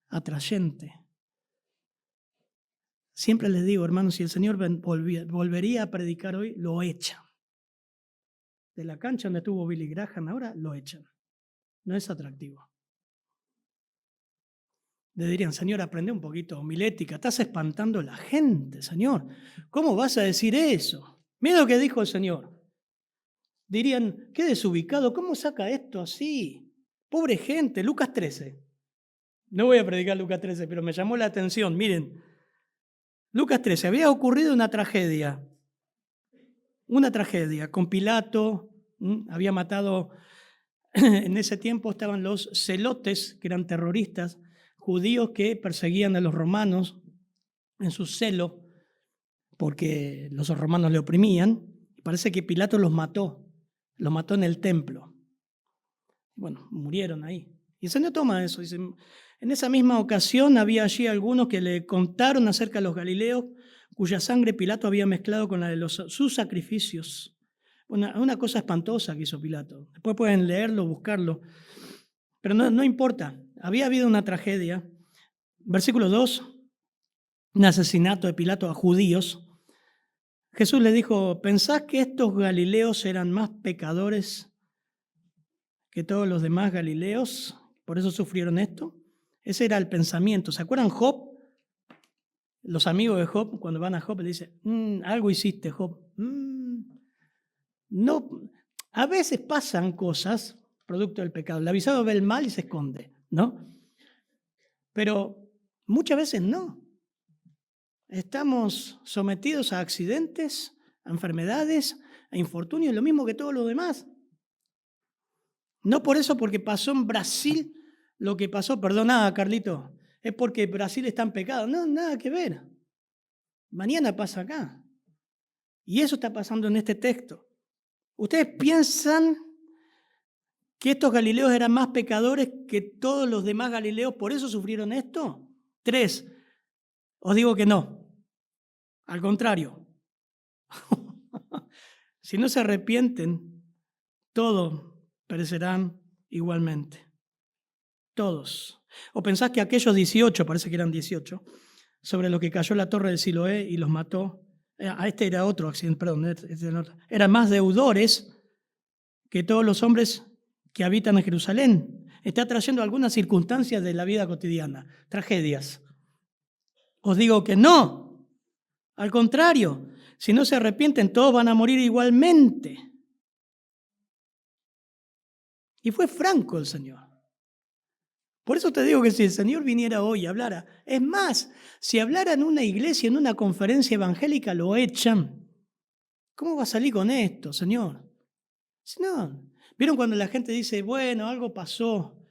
atrayente. Siempre les digo, hermanos, si el Señor volvería a predicar hoy, lo echan. De la cancha donde estuvo Billy Graham, ahora lo echan. No es atractivo. Le dirían, Señor, aprende un poquito homilética, estás espantando a la gente, Señor. ¿Cómo vas a decir eso? Mira lo que dijo el Señor. Dirían, qué desubicado, ¿cómo saca esto así? Pobre gente, Lucas 13. No voy a predicar Lucas 13, pero me llamó la atención. Miren, Lucas 13, había ocurrido una tragedia con Pilato, había matado, en ese tiempo estaban los celotes, que eran terroristas, judíos que perseguían a los romanos en su celo, porque los romanos le oprimían, y parece que Pilato los mató en el templo. Bueno, murieron ahí. Y el Señor toma eso, dice, en esa misma ocasión había allí algunos que le contaron acerca de los galileos, cuya sangre Pilato había mezclado con la de sus sacrificios. Una cosa espantosa que hizo Pilato. Después pueden leerlo, buscarlo. Pero no importa. Había habido una tragedia. Versículo 2, un asesinato de Pilato a judíos. Jesús le dijo, ¿pensás que estos galileos eran más pecadores que todos los demás galileos? ¿Por eso sufrieron esto? Ese era el pensamiento. ¿Se acuerdan Job? Los amigos de Job, cuando van a Job, le dicen, algo hiciste, Job. No, a veces pasan cosas producto del pecado. El avisado ve el mal y se esconde, ¿no? Pero muchas veces no. Estamos sometidos a accidentes, a enfermedades, a infortunios, lo mismo que todos los demás. No por eso, porque pasó en Brasil lo que pasó, perdona, Carlito, es porque Brasil está en pecado. No, nada que ver. Mañana pasa acá. Y eso está pasando en este texto. ¿Ustedes piensan que estos galileos eran más pecadores que todos los demás galileos? ¿Por eso sufrieron esto? 3. Os digo que no. Al contrario. Si no se arrepienten, todos perecerán igualmente. Todos. ¿O pensás que aquellos 18, parece que eran 18, sobre los que cayó la torre de Siloé y los mató? Este era otro accidente, perdón. Eran más deudores que todos los hombres que habitan en Jerusalén. Está trayendo algunas circunstancias de la vida cotidiana, tragedias. Os digo que no. Al contrario, si no se arrepienten, todos van a morir igualmente. Y fue franco el Señor. Por eso te digo que si el Señor viniera hoy y hablara, es más, si hablara en una iglesia, en una conferencia evangélica, lo echan. ¿Cómo va a salir con esto, Señor? No. ¿Vieron cuando la gente dice, bueno, algo pasó?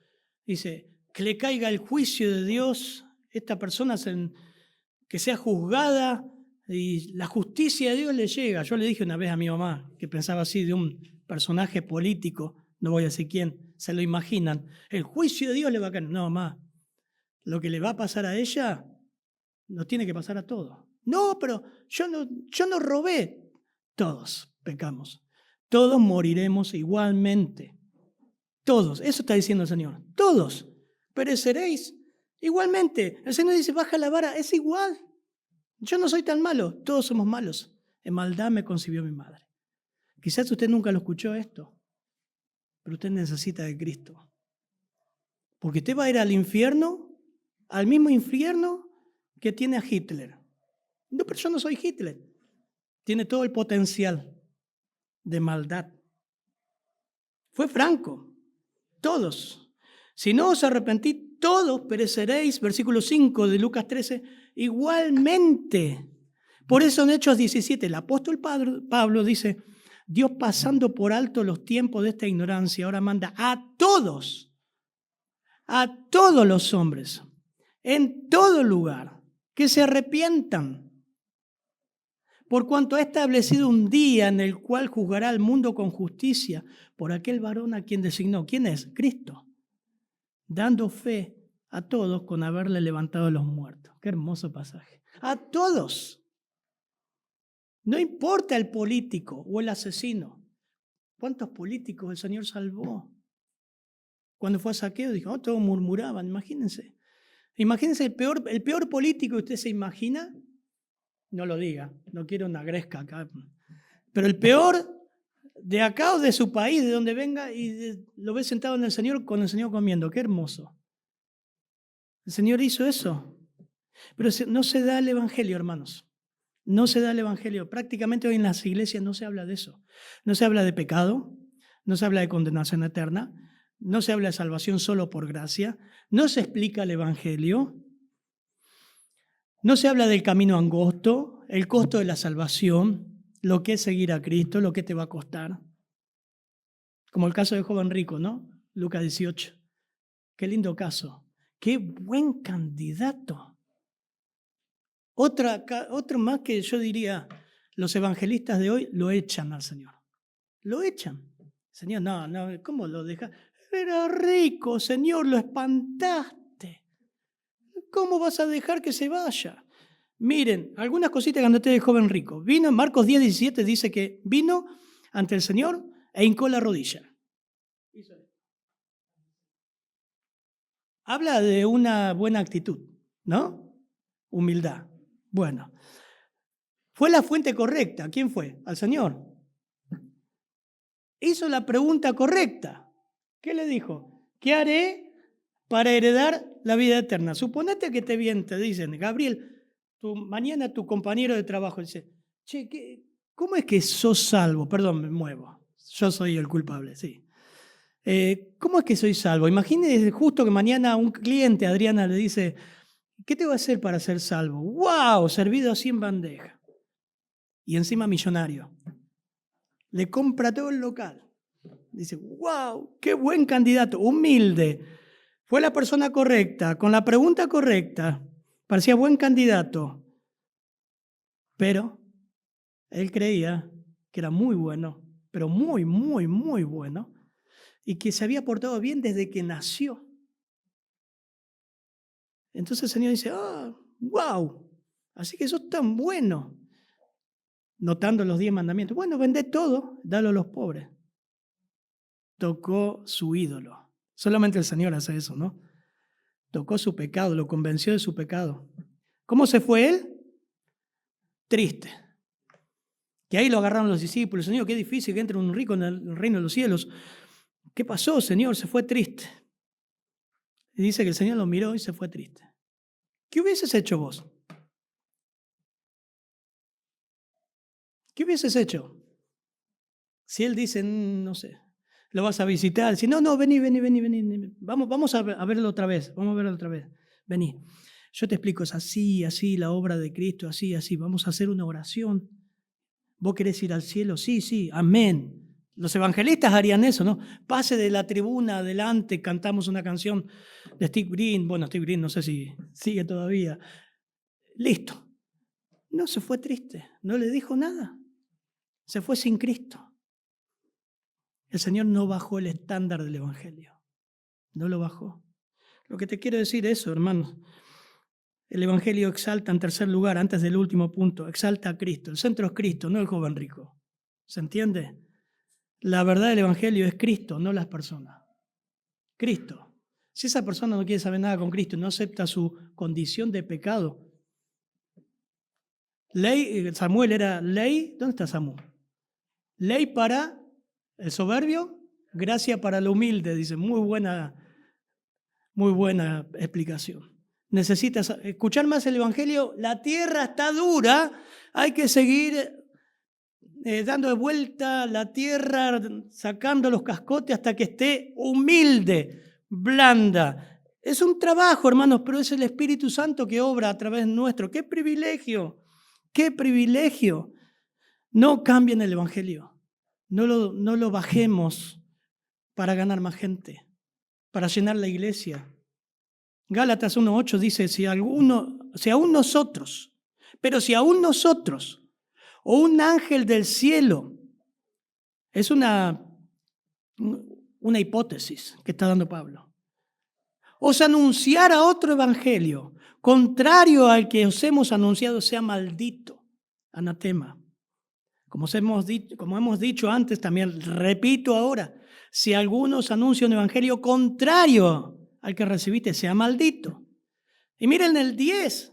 Dice, que le caiga el juicio de Dios, esta persona que sea juzgada y la justicia de Dios le llega. Yo le dije una vez a mi mamá, que pensaba así de un personaje político, no voy a decir quién, se lo imaginan. El juicio de Dios le va a caer. No, mamá, lo que le va a pasar a ella nos tiene que pasar a todos. No, pero yo no robé. Todos pecamos. Todos moriremos igualmente. Todos. Eso está diciendo el Señor. Todos pereceréis igualmente. El Señor dice, baja la vara, es igual. Yo no soy tan malo. Todos somos malos. En maldad me concibió mi madre. Quizás usted nunca lo escuchó esto, pero usted necesita de Cristo. Porque usted va a ir al infierno, al mismo infierno que tiene a Hitler. No, pero yo no soy Hitler. Tiene todo el potencial de maldad. Fue franco. Todos. Si no os arrepentís, todos pereceréis, versículo 5 de Lucas 13, igualmente. Por eso en Hechos 17, el apóstol Pablo dice, Dios, pasando por alto los tiempos de esta ignorancia, ahora manda a todos los hombres, en todo lugar, que se arrepientan, por cuanto ha establecido un día en el cual juzgará al mundo con justicia por aquel varón a quien designó. ¿Quién es? Cristo. Dando fe a todos con haberle levantado a los muertos. Qué hermoso pasaje. A todos. No importa el político o el asesino. ¿Cuántos políticos el Señor salvó? Cuando fue a Saqueo, dijo, oh, todos murmuraban, imagínense. Imagínense el peor político que usted se imagina. No lo diga, no quiero una gresca acá. Pero el peor de acá o de su país, de donde venga, y lo ve sentado en el Señor, con el Señor comiendo. Qué hermoso. El Señor hizo eso. Pero no se da el Evangelio, hermanos. No se da el Evangelio. Prácticamente hoy en las iglesias no se habla de eso. No se habla de pecado, no se habla de condenación eterna, no se habla de salvación solo por gracia, no se explica el Evangelio, no se habla del camino angosto, el costo de la salvación, lo que es seguir a Cristo, lo que te va a costar. Como el caso del joven rico, ¿no? Lucas 18. Qué lindo caso. Qué buen candidato. Otro más que yo diría, los evangelistas de hoy lo echan al Señor. Lo echan. Señor, no, ¿cómo lo dejas? Era rico, Señor, lo espantaste. ¿Cómo vas a dejar que se vaya? Miren, algunas cositas que anoté del joven rico. Vino, en Marcos 10:17 dice que vino ante el Señor e hincó la rodilla. Habla de una buena actitud, ¿no? Humildad. Bueno, fue la fuente correcta. ¿Quién fue? Al Señor. Hizo la pregunta correcta. ¿Qué le dijo? ¿Qué haré para heredar la vida eterna? Suponete que te dicen, Gabriel, mañana tu compañero de trabajo dice, che, ¿cómo es que sos salvo? Perdón, me muevo. Yo soy el culpable, sí. ¿Cómo es que soy salvo? Imagínese justo que mañana un cliente, Adriana, le dice, ¿qué te va a hacer para ser salvo? ¡Wow! Servido así en bandeja. Y encima millonario. Le compra todo el local. Dice, ¡wow! ¡Qué buen candidato! Humilde. Fue la persona correcta, con la pregunta correcta. Parecía buen candidato. Pero él creía que era muy bueno, pero muy, muy, muy bueno, y que se había portado bien desde que nació. Entonces el Señor dice, wow, así que sos tan bueno. Notando los 10 mandamientos. Bueno, vendé todo, dalo a los pobres. Tocó su ídolo. Solamente el Señor hace eso, ¿no? Tocó su pecado, lo convenció de su pecado. ¿Cómo se fue él? Triste. Que ahí lo agarraron los discípulos. Señor, qué difícil que entre un rico en el reino de los cielos. ¿Qué pasó, Señor? Se fue triste. Y dice que el Señor lo miró y se fue triste. ¿Qué hubieses hecho vos? ¿Qué hubieses hecho? Si él dice, no sé, lo vas a visitar. Si no, vení. Vamos a verlo otra vez. Vení. Yo te explico, es así, la obra de Cristo, así. Vamos a hacer una oración. ¿Vos querés ir al cielo? Sí, amén. Los evangelistas harían eso, ¿no? Pase de la tribuna adelante, cantamos una canción de Steve Green. Bueno, Steve Green no sé si sigue todavía. Listo. No, se fue triste. No le dijo nada. Se fue sin Cristo. El Señor no bajó el estándar del Evangelio. No lo bajó. Lo que te quiero decir es eso, hermanos. El Evangelio exalta en tercer lugar, antes del último punto, exalta a Cristo. El centro es Cristo, no el joven rico. ¿Se entiende? La verdad del Evangelio es Cristo, no las personas. Cristo. Si esa persona no quiere saber nada con Cristo y no acepta su condición de pecado. Samuel era ley. ¿Dónde está Samuel? Ley para el soberbio, gracia para el humilde, dice. Muy buena explicación. Necesitas escuchar más el Evangelio. La tierra está dura, hay que seguir dando de vuelta la tierra, sacando los cascotes hasta que esté humilde, blanda. Es un trabajo, hermanos, pero es el Espíritu Santo que obra a través nuestro. ¡Qué privilegio! ¡Qué privilegio! No cambien el Evangelio. no lo bajemos para ganar más gente, para llenar la iglesia. Gálatas 1:8 dice, si aún nosotros, o un ángel del cielo, es una hipótesis que está dando Pablo, os anunciara otro evangelio, contrario al que os hemos anunciado, sea maldito, anatema. Como hemos dicho antes, también repito ahora, si alguno os anuncia un evangelio contrario al que recibiste, sea maldito. Y miren el 10,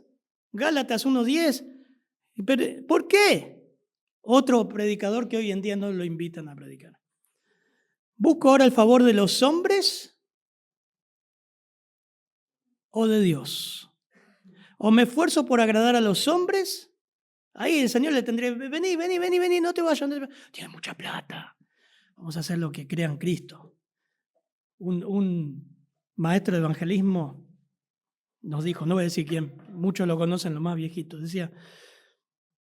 Gálatas 1:10. ¿Por qué? Otro predicador que hoy en día no lo invitan a predicar. ¿Busco ahora el favor de los hombres o de Dios? ¿O me esfuerzo por agradar a los hombres? Ahí el Señor le tendría, vení, no te vayas, tienes mucha plata. Vamos a hacer lo que crea en Cristo. Un maestro de evangelismo nos dijo, no voy a decir quién, muchos lo conocen, los más viejitos, decía,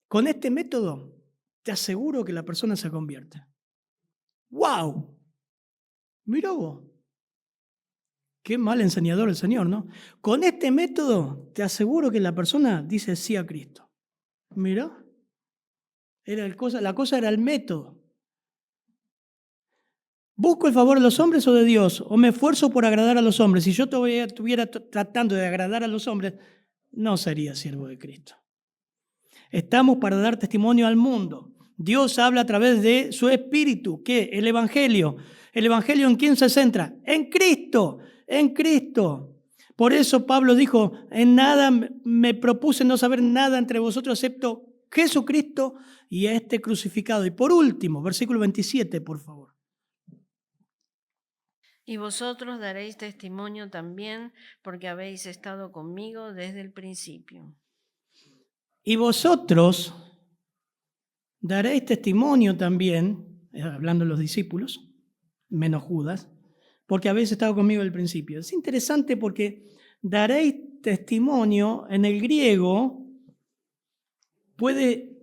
con este método te aseguro que la persona se convierte. ¡Wow! Mirá vos. Qué mal enseñador el Señor, ¿no? Con este método te aseguro que la persona dice sí a Cristo. Mirá. La cosa era el método. ¿Busco el favor de los hombres o de Dios? ¿O me esfuerzo por agradar a los hombres? Si yo estuviera tratando de agradar a los hombres, no sería siervo de Cristo. Estamos para dar testimonio al mundo. Dios habla a través de su Espíritu. ¿Qué? El Evangelio. ¿El Evangelio en quién se centra? En Cristo. En Cristo. Por eso Pablo dijo, en nada me propuse no saber nada entre vosotros excepto Jesucristo y a este crucificado. Y por último, versículo 27, por favor. Y vosotros daréis testimonio también, porque habéis estado conmigo desde el principio. Y vosotros daréis testimonio también, hablando de los discípulos, menos Judas, porque habéis estado conmigo desde el principio. Es interesante porque daréis testimonio en el griego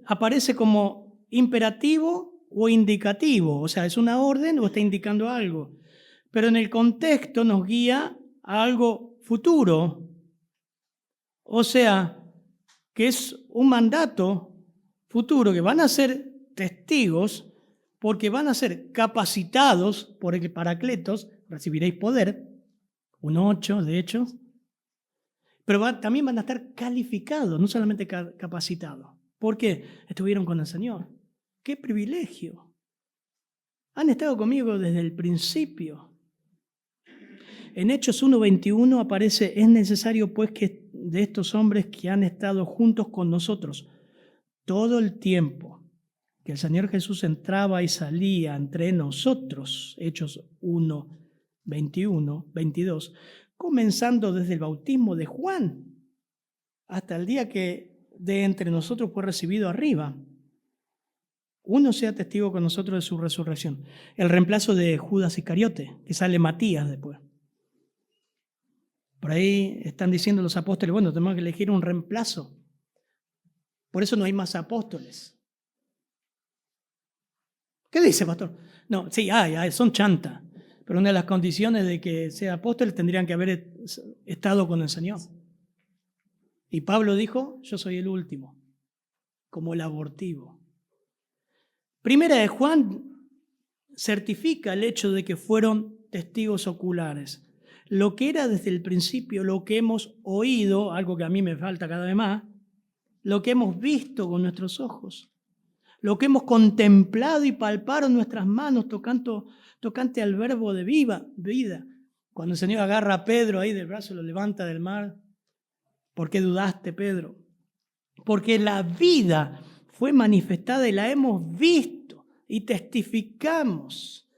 aparece como imperativo o indicativo, o sea, es una orden o está indicando algo. Pero en el contexto nos guía a algo futuro, o sea, que es un mandato futuro, que van a ser testigos porque van a ser capacitados por el Paracletos, recibiréis poder, 1:8 de hecho, pero también van a estar calificados, no solamente capacitados. ¿Por qué? Estuvieron con el Señor. ¡Qué privilegio! Han estado conmigo desde el principio. En Hechos 1:21 aparece, es necesario pues que de estos hombres que han estado juntos con nosotros todo el tiempo, que el Señor Jesús entraba y salía entre nosotros, Hechos 1:21, 22, comenzando desde el bautismo de Juan hasta el día que de entre nosotros fue recibido arriba. Uno sea testigo con nosotros de su resurrección. El reemplazo de Judas Iscariote, que sale Matías después. Por ahí están diciendo los apóstoles, bueno, tenemos que elegir un reemplazo. Por eso no hay más apóstoles. ¿Qué dice, pastor? No, sí, son chanta. Pero una de las condiciones de que sea apóstol tendrían que haber estado con el Señor. Y Pablo dijo, yo soy el último, como el abortivo. Primera de Juan certifica el hecho de que fueron testigos oculares. Lo que era desde el principio, lo que hemos oído, algo que a mí me falta cada vez más, lo que hemos visto con nuestros ojos, lo que hemos contemplado y palpado en nuestras manos tocante al verbo de vida. Cuando el Señor agarra a Pedro ahí del brazo, lo levanta del mar. ¿Por qué dudaste, Pedro? Porque la vida fue manifestada y la hemos visto y testificamos.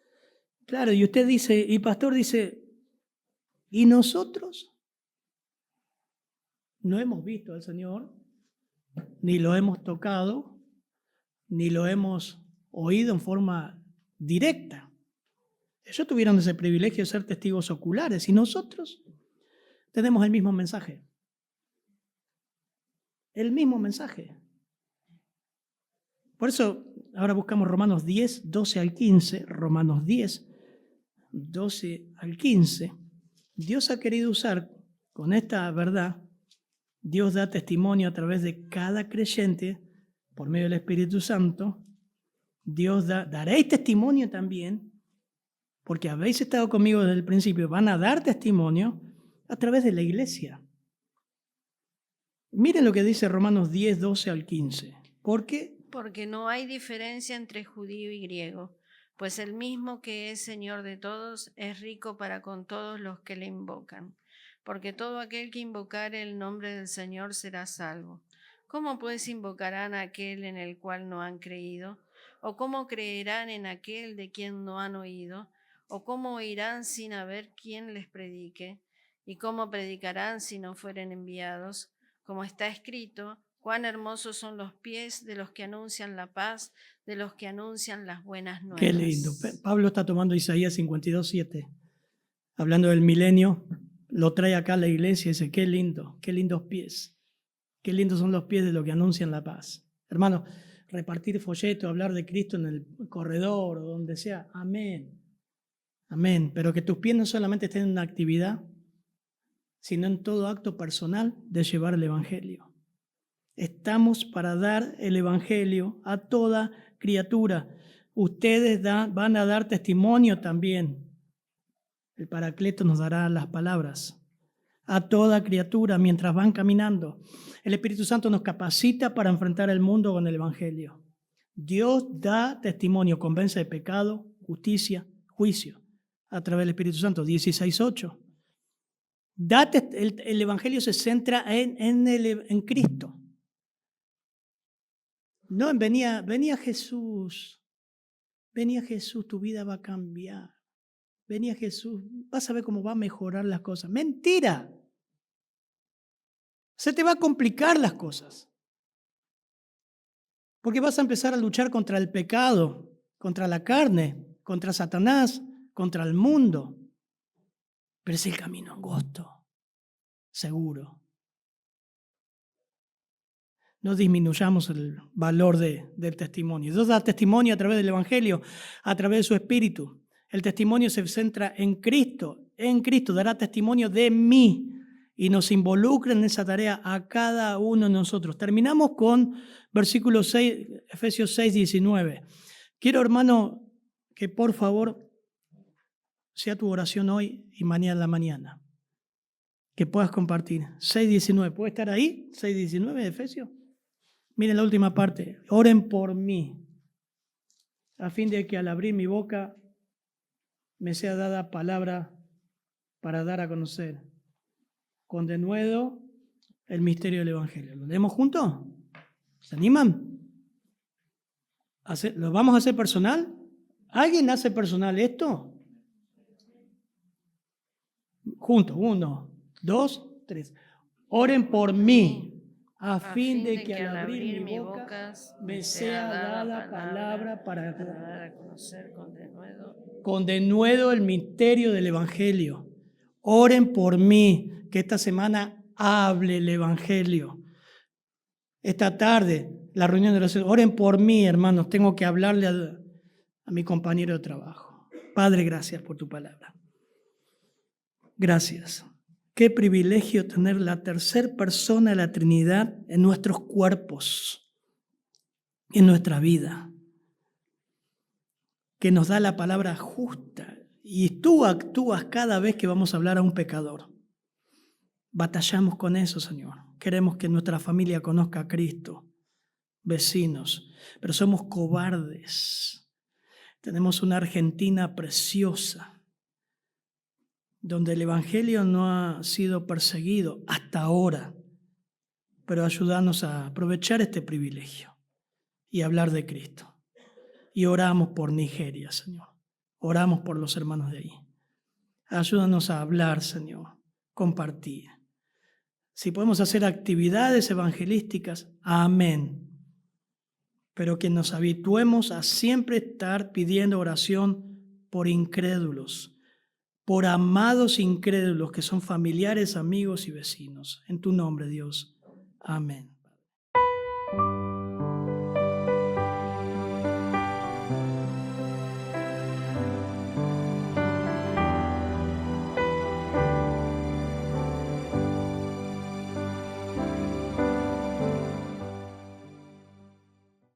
Claro, y usted dice, y pastor dice, ¿y nosotros? No hemos visto al Señor, ni lo hemos tocado, ni lo hemos oído en forma directa. Ellos tuvieron ese privilegio de ser testigos oculares y nosotros tenemos el mismo mensaje. El mismo mensaje. Por eso ahora buscamos Romanos 10, 12 al 15. Romanos 10, 12 al 15. Dios ha querido usar con esta verdad, Dios da testimonio a través de cada creyente por medio del Espíritu Santo. Dios daréis testimonio también, porque habéis estado conmigo desde el principio, van a dar testimonio a través de la iglesia. Miren lo que dice Romanos 10, 12 al 15. ¿Por qué? Porque no hay diferencia entre judío y griego, pues el mismo que es Señor de todos es rico para con todos los que le invocan. Porque todo aquel que invocare el nombre del Señor será salvo. ¿Cómo pues invocarán a aquel en el cual no han creído? ¿O cómo creerán en aquel de quien no han oído? ¿O cómo oirán sin haber quien les predique? ¿Y cómo predicarán si no fueren enviados? Como está escrito, cuán hermosos son los pies de los que anuncian la paz, de los que anuncian las buenas nuevas. Qué lindo. Pablo está tomando Isaías 52, 7, hablando del milenio, lo trae acá a la iglesia y dice, qué lindo, qué lindos pies. Qué lindos son los pies de los que anuncian la paz. Hermanos, repartir folletos, hablar de Cristo en el corredor o donde sea, amén. Amén. Pero que tus pies no solamente estén en una actividad, sino en todo acto personal de llevar el Evangelio. Estamos para dar el Evangelio a toda criatura. Ustedes van a dar testimonio también. El Paracleto nos dará las palabras a toda criatura mientras van caminando. El Espíritu Santo nos capacita para enfrentar el mundo con el Evangelio. Dios da testimonio, convence de pecado, justicia, juicio, a través del Espíritu Santo. 16:8. El Evangelio se centra en Cristo. No, venía Jesús, tu vida va a cambiar. Venía Jesús, vas a ver cómo va a mejorar las cosas. ¡Mentira! Se te va a complicar las cosas. Porque vas a empezar a luchar contra el pecado, contra la carne, contra Satanás, contra el mundo. Pero es el camino angosto, seguro. No disminuyamos el valor del testimonio. Dios da testimonio a través del Evangelio, a través de su Espíritu. El testimonio se centra en Cristo. En Cristo dará testimonio de mí y nos involucra en esa tarea a cada uno de nosotros. Terminamos con versículo 6, Efesios 6, 19. Quiero, hermano, que por favor sea tu oración hoy y mañana en la mañana. Que puedas compartir. 6:19. ¿Puede estar ahí? 6:19 de Efesios. Miren la última parte. Oren por mí, a fin de que al abrir mi boca me sea dada palabra para dar a conocer con denuedo el misterio del Evangelio. ¿Lo leemos juntos? ¿Se animan? ¿Lo vamos a hacer personal? ¿Alguien hace personal esto? Juntos, 1, 2, 3. Oren por mí, a fin de que al abrir mi boca me sea dada palabra para dar a conocer con denuedo el misterio del Evangelio. Oren por mí, que esta semana hable el Evangelio. Esta tarde, la reunión de oración, oren por mí, hermanos, tengo que hablarle a mi compañero de trabajo. Padre, gracias por tu palabra. Gracias. Qué privilegio tener la tercera persona de la Trinidad en nuestros cuerpos, en nuestra vida, que nos da la palabra justa y tú actúas cada vez que vamos a hablar a un pecador. Batallamos con eso, Señor. Queremos que nuestra familia conozca a Cristo, vecinos, pero somos cobardes. Tenemos una Argentina preciosa, donde el Evangelio no ha sido perseguido hasta ahora, pero ayúdanos a aprovechar este privilegio y hablar de Cristo. Y oramos por Nigeria, Señor. Oramos por los hermanos de ahí. Ayúdanos a hablar, Señor, compartir. Si podemos hacer actividades evangelísticas, amén. Pero que nos habituemos a siempre estar pidiendo oración por incrédulos, por amados incrédulos que son familiares, amigos y vecinos. En tu nombre, Dios. Amén.